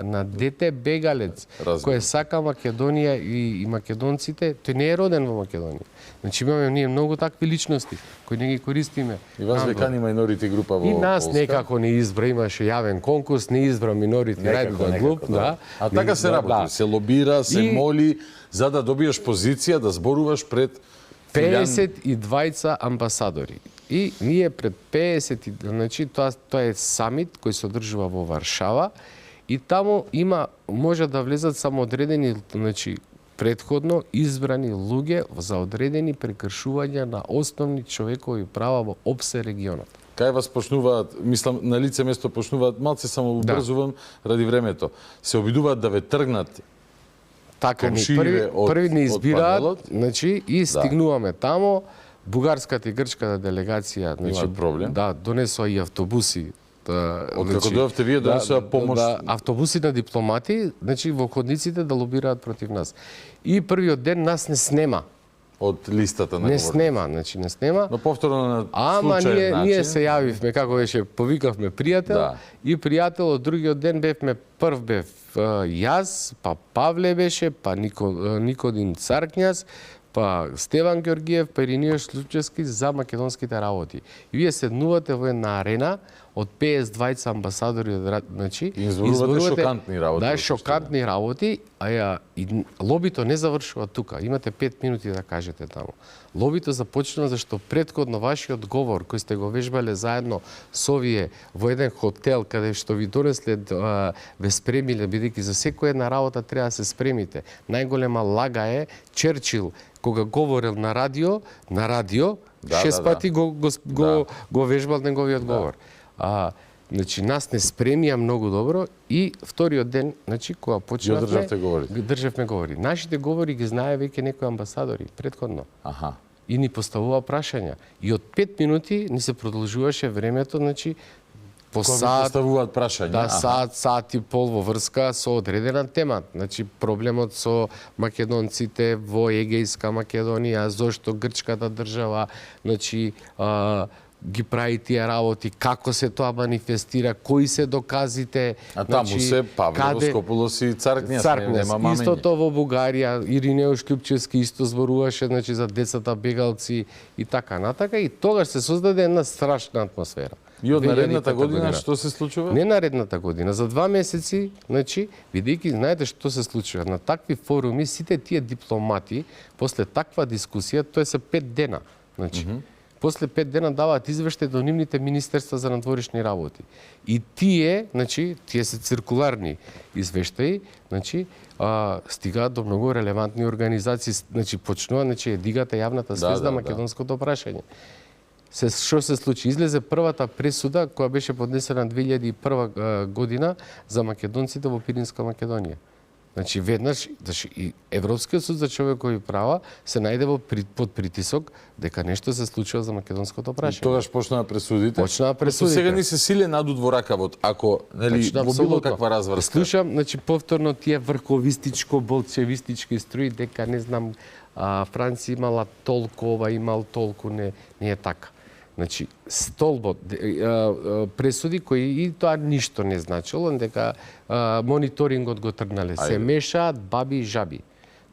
на дете бегалец, кој сака Македонија и македонците. Тој не е роден во Македонија. Значи, имаме ние многу такви личности кои не ги користиме. И вас ве кани Minority група во Полска? И нас некако не избра, имаше јавен конкурс, не избра Minority Right Group, да. А така се работи, се лобира, се моли за да добиеш позиција да зборуваш пред 52 амбасадори. И ние пред 50, значи тоа е самит кој се одржува во Варшава и таму може да влезат само одредени, значи претходно избрани луѓе за одредени прекршувања на основни човекови права во опсе регионот. Кај вас почнуваат, мислам, на лице место почнуваат, малце само убрзувам ради времето, се обидуваат да ве тргнат така, први не избираат, значи, и стигнуваме тамо, бугарската и грчката делегација, значи, проблем. Да, донесоа и автобуси. Откако дојавте вие, донесоа помош. Автобуси на дипломати, значи, во ходниците да лобираат против нас. И првиот ден нас не снема. Од листата на не снема, значи не снема. Но повторно на случаен начин. Ние се јавивме, како беше, повикавме пријател, и пријател од другиот ден прв бев јас, па Павле беше, па Никодим Царкњас, па Стеван Ѓоргиев, па Иринијош Случевски за македонските работи. И вие седнувате во една арена од 52 амбасадори, значи, изборувате шокантни работи. Да, шокантни работи, и лобито не завршува тука. Имате 5 минути да кажете таму. Лобито започнува зашто претходно вашиот говор кој сте го вежбале заедно со овие во еден хотел каде што ви донесле ве спремиле, бидејќи за секоја една работа треба да се спремите. Најголема лага е Черчил кога говорел на радио, 6 пати го вежбал неговиот говор. Значи, нас не спремија многу добро и вториот ден, значи, кога почнавме, државме говори. Нашите говори ги знае веќе некои амбасадори, претходно. И ни поставува прашања. И од 5 минути ни се продолжуваше времето, значи, по саат, поставуваат прашања. Да, саат и пол во врска со одредена тема. Значи, проблемот со македонците во Егејска Македонија, зошто грчката држава, значи, ги прави тие работи, како се тоа манифестира, кои се доказите. А таму се Павле Воскопулос и Царкњас, нема мамење. Истото во Бугарија, Иринеош Љупчевски исто зборуваше, значи, за децата бегалци и така натака, и тогаш се создаде една страшна атмосфера. И од наредната година што се случува? Не наредната година, за 2 месеци, значи, бидејќи знаете што се случува. На такви форуми сите тие дипломати после таква дискусија, тоа се 5 дена, значи. После 5 дена даваат извештај до нивните министерства за надворешни работи. И тие, значи, тие се циркуларни извештаи, значи, стигаат до многу релевантни организации, значи, почнува, значи, дигате јавната свест македонското прашање. Што се случи? Излезе првата пресуда која беше поднесена 2001 година за македонците во Пиринска Македонија. Значи, веднаш, и Европскиот суд за човекови права се најде под притисок дека нешто се случува за македонското прашање. Тогаш почнаа пресудите? Почнаа пресудите. Сега ни се силе надут во ракавот, ако, нели, во било каква разврска. Слушам, значи, повторно тие врховистичко, болшевистички струи, дека, не знам, Франција имала толку, ова имал толку, не е така. Значи, столбот, пресуди кои и тоа ништо не значило, дека мониторингот го тргнале. Се мешаат баби и жаби.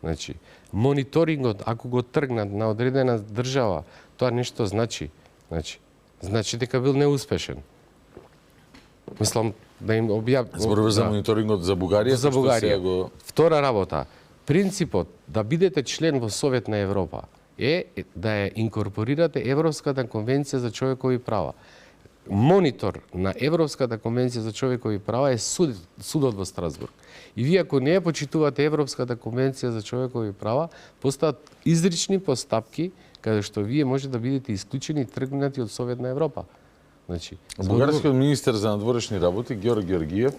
Значи, мониторингот, ако го тргнат на одредена држава, тоа нешто значи. Значи дека бил неуспешен. Мислам да им објавам. Зборуваш за мониторингот за Бугарија? За Бугарија. Втора работа. Принципот да бидете член во Совет на Европа е да ја инкорпорирате Европската конвенција за човекови права. Монитор на Европската конвенција за човекови права е судот во Страсбург. И вие ако не ја почитувате Европската конвенција за човекови права, постаат изрични постапки каде што вие може да бидете исклучени и тргнати од Совет на Европа. Значи, бугарскиот министер за надворешни работи Ѓорѓ Ѓоргиев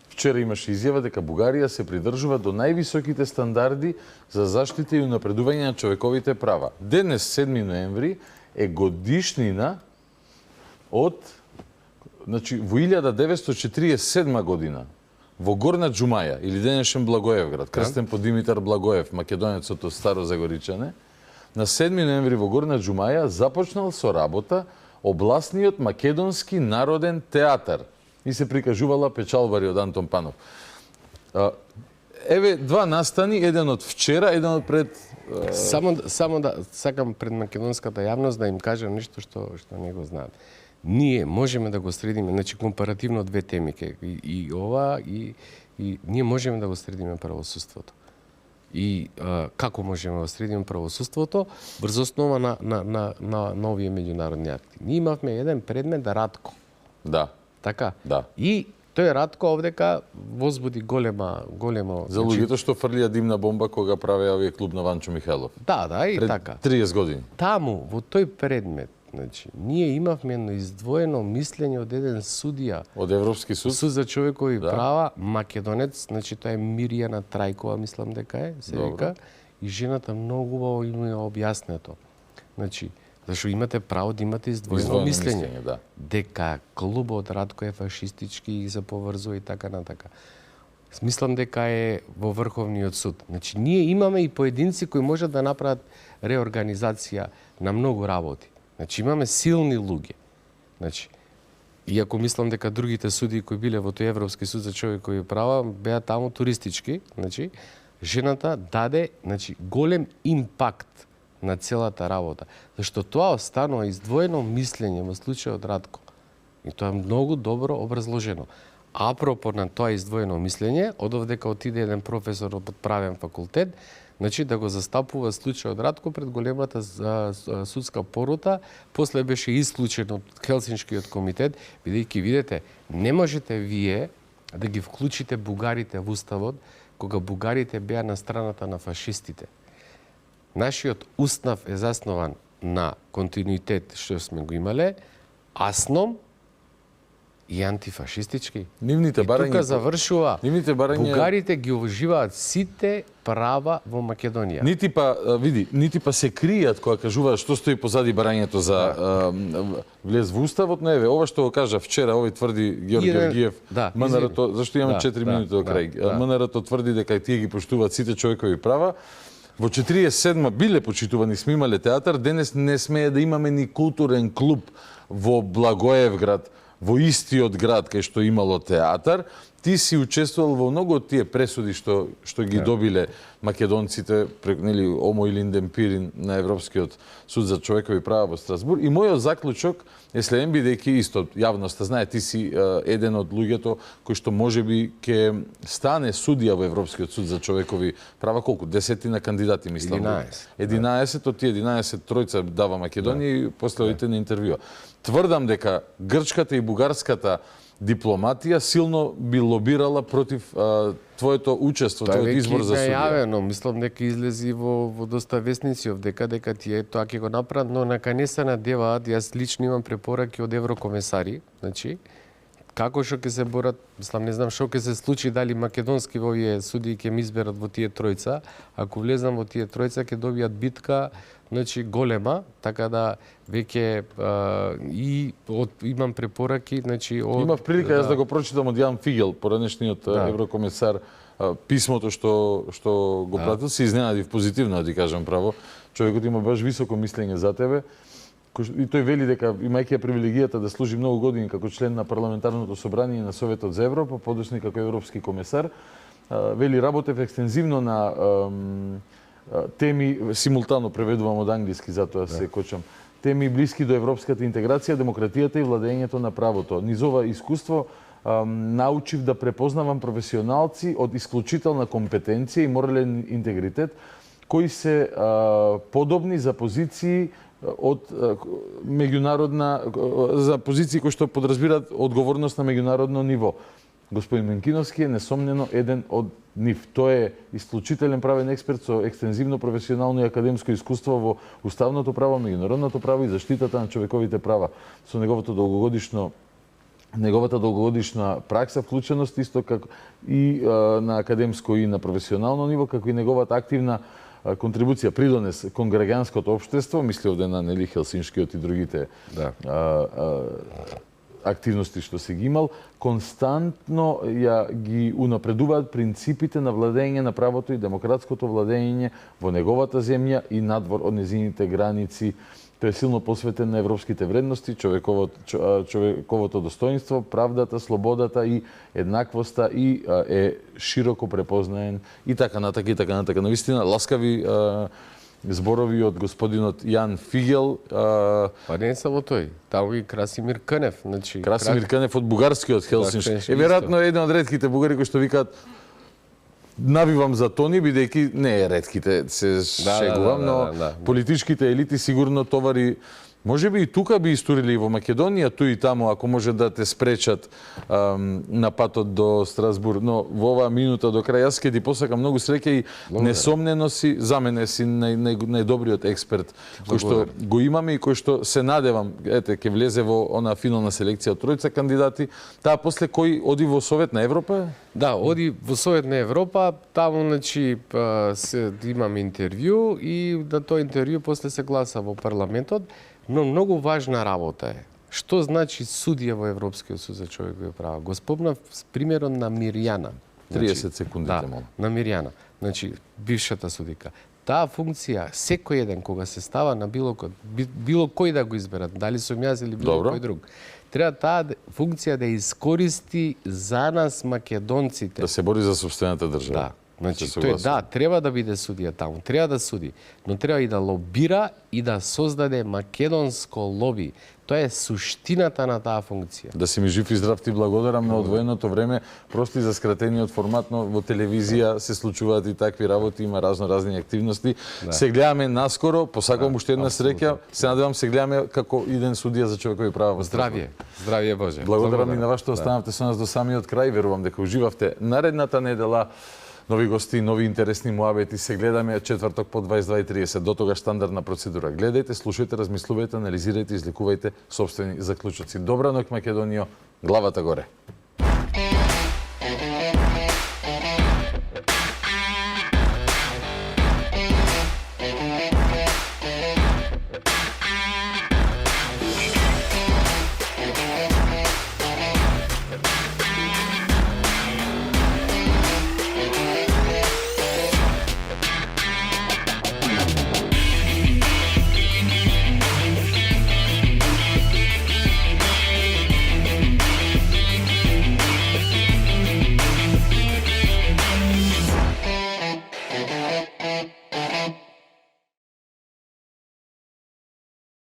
вчера имаше изјава дека Бугарија се придржува до највисоките стандарди за заштита и унапредување на човековите права. Денес, 7 ноември, е годишнина од, значи, во 1947 година, во Горна Џумаја, или денешен Благоевград, крстен по Димитар Благоев, македонецот од Старо Загоричане, на 7 ноември во Горна Џумаја започнал со работа обласниот македонски народен театар и се прикажувала печалбари од Антон Панов. Еве два настани, еден од вчера, еден од пред... Само да сакам пред македонската јавност да им кажам нешто што не го знаат. Ние можеме да го средиме, значи компаративно две теми, и ова, и ние можеме да го средиме правосудството. И како можеме да го средиме правосудството? Врз основа на овие меѓународни акти. Ние имавме еден предмет Радко. Да. Така? Да. И тој Радко овдека возбуди големо За луѓето што фрлија димна бомба кога правеа овие клуб на Ванчо Михајлов. Да, и Пред така. 30 години. Таму, во тој предмет, значи, ние имавме едно издвоено мислење од еден судија. Од Европски суд? Суд за човекови права, македонец, значи тоа е Мирјана Трајкова, мислам дека е, се вика, и жената многу убаво им е објаснето. Значи, зашто имате право да имате издвоено мислење, да. дека клубот Радко е фашистички и се поврзува и така натака. Мислам дека е во Врховниот суд. Значи, ние имаме и поединци кои можат да направат реорганизација на многу работи. Значи, имаме силни луѓе. Значи, иако мислам дека другите суди кои биле во тој Европски суд за човекови права беа таму туристички, значи, жената даде, значи, голем импакт на целата работа. Зашто тоа останува издвоено мислење во случајот Радко. И тоа е многу добро образложено. Апропо на тоа издвоено мислење, одовдека отиде еден професор од правен факултет, значи да го застапува случајот Радко пред големата судска порота, после беше исклучен од Хелсиншкиот комитет, бидејќи видите, не можете вие да ги вклучите бугарите во уставот, кога бугарите беа на страната на фашистите. Нашиот устав е заснован на континуитет што сме го имале, асном и антифашистички. Нивните барања тука завршува. Бугарите ги уживаат сите права во Македонија. Нити па се кријат кога кажуваат што стои позади барањето за влез во уставот, не еве, ова што го кажа вчера, овој тврди Георги Георгиев, МНР-то, зашто имаме 4 минути до крај. МНР-то тврди дека тие ги поштуваат сите човекови права. Во 47 биле почитувани, сме имале театар, денес не смее да имаме ни културен клуб во Благоевград, во истиот град кај што имало театар. Ти си учествувал во многу од тие пресуди што ги добиле македонците, нели, Омо и Линден Пирин на Европскиот суд за човекови права во Страсбург. И мојот заклучок е следен, бидејќи исто јавноста знае, ти си еден од луѓето кој што можеби ќе стане судија во Европскиот суд за човекови права. Колку? 10 кандидати, мислам. 11 од тие 11 тројца дава Македонија и после одите на интервјуа. Тврдам дека грчката и бугарската дипломатија силно би лобирала против твоето учество, твојот избор за судија. Тоа веќе мислам дека излези во доста вестници дека тие тоа ќе го направат, но нека не се надеваат. Јас лично имам препораки од еврокомесари, значи како што ќе се борат, мислам, не знам што ќе се случи, дали македонски во овие судии ќе ми изберат во тие тројца. Ако влезам во тие тројца ќе добијат битка, значи голема, така да веќе имам препораки, значи имав прилика јас да го прочитам од Јан Фигел, поранешниот еврокомесар, писмото што го пратил, се изненадив позитивно, да ти кажам право. Човекот има баш високо мислење за тебе. И тој вели дека, имајќи привилегијата да служи многу години како член на парламентарното собрание на Советот за Европа, подоцна како европски комесар, вели работев екстензивно на теми, симултано преведувам од англиски, затоа се кочам, теми блиски до европската интеграција, демократијата и владењето на правото. Низ ова искуство научив да препознавам професионалци од исклучителна компетенција и морален интегритет, кои се подобни за позиции од меѓународна, за позиции кои што подразбираат одговорност на меѓународно ниво. Господин Менкиновски е несомнено еден од нив. Тој е исклучителен правен експерт со екстензивно професионално и академско искуство во уставното право, меѓународното право и заштитата на човековите права. Со неговата долгогодишна пракса, вклученост исто како и на академско и на професионално ниво, како и неговата активна контрибуција придонес кон граѓанското општество, мисли овде на нели Хелсиншкиот и другите активности што се ги имал, константно ги унапредуваат принципите на владење на правото и демократското владење во неговата земја и надвор од незините граници. Тој е силно посветен на европските вредности, човековото достоинство, правдата, слободата и еднаквоста и е широко препознаен и така натака и така натака. Навистина ласкави зборови од господинот Јан Фигел. Па не само тој, таму и Красимир Кънев. Значи, Красимир Кънев од бугарскиот Хелсиншки. Веројатно еден од ретките бугари кои што викаат навивам за Тони, бидејќи не е ретките, се шегувам, но политичките елити сигурно товари Може би и тука би историли во Македонија, ту и таму, ако може да те спречат на патот до Страсбург. Но во оваа минута до крај, јас ке ти посакам многу среќа и несомнено си, за мене си најдобриот експерт кој што го имаме и кој што се надевам, ете, ке влезе во она финална селекција од тројца кандидати. Таа после кој оди во Совет на Европа? Да, оди во Совет на Европа, таму значи се имаме интервју и на тоа интервју после се гласа во парламентот, но многу важна работа е. Што значи судија во Европскиот суд за човекови права? Го спомнав примерот на Мирјана. 30 секунди, да, на Мирјана, значи бившата судика. Таа функција секој еден кога се става на било кој да го изберат, дали сум јас или било кој друг, треба таа функција да искористи за нас македонците. Да се бори за сопствената држава. Да. Значи, тој треба да биде судија таму, треба да суди, но треба и да лобира и да создаде македонско лоби. Тоа е суштината на таа функција. Да си ми жив и здрав, ти благодарам на одвоеното време, просто и за скратениот формат, но во телевизија се случуваат и такви работи, има разни активности. Да. Се гледаме наскоро, посакувам уште една среќа, се надевам се гледаме како иден судија за човекови права во Страсбург. Здравје Боже. Благодарам и на вас што останавте со нас до самиот крај, верувам дека уживавте. Наредната недела нови гости, нови интересни муабети, се гледаме четврток по 22:30. До тогаш стандардна процедура. Гледајте, слушајте, размислувајте, анализирајте, излекувајте сопствени заклучоци. Добра ноќ, Македонијо, главата горе.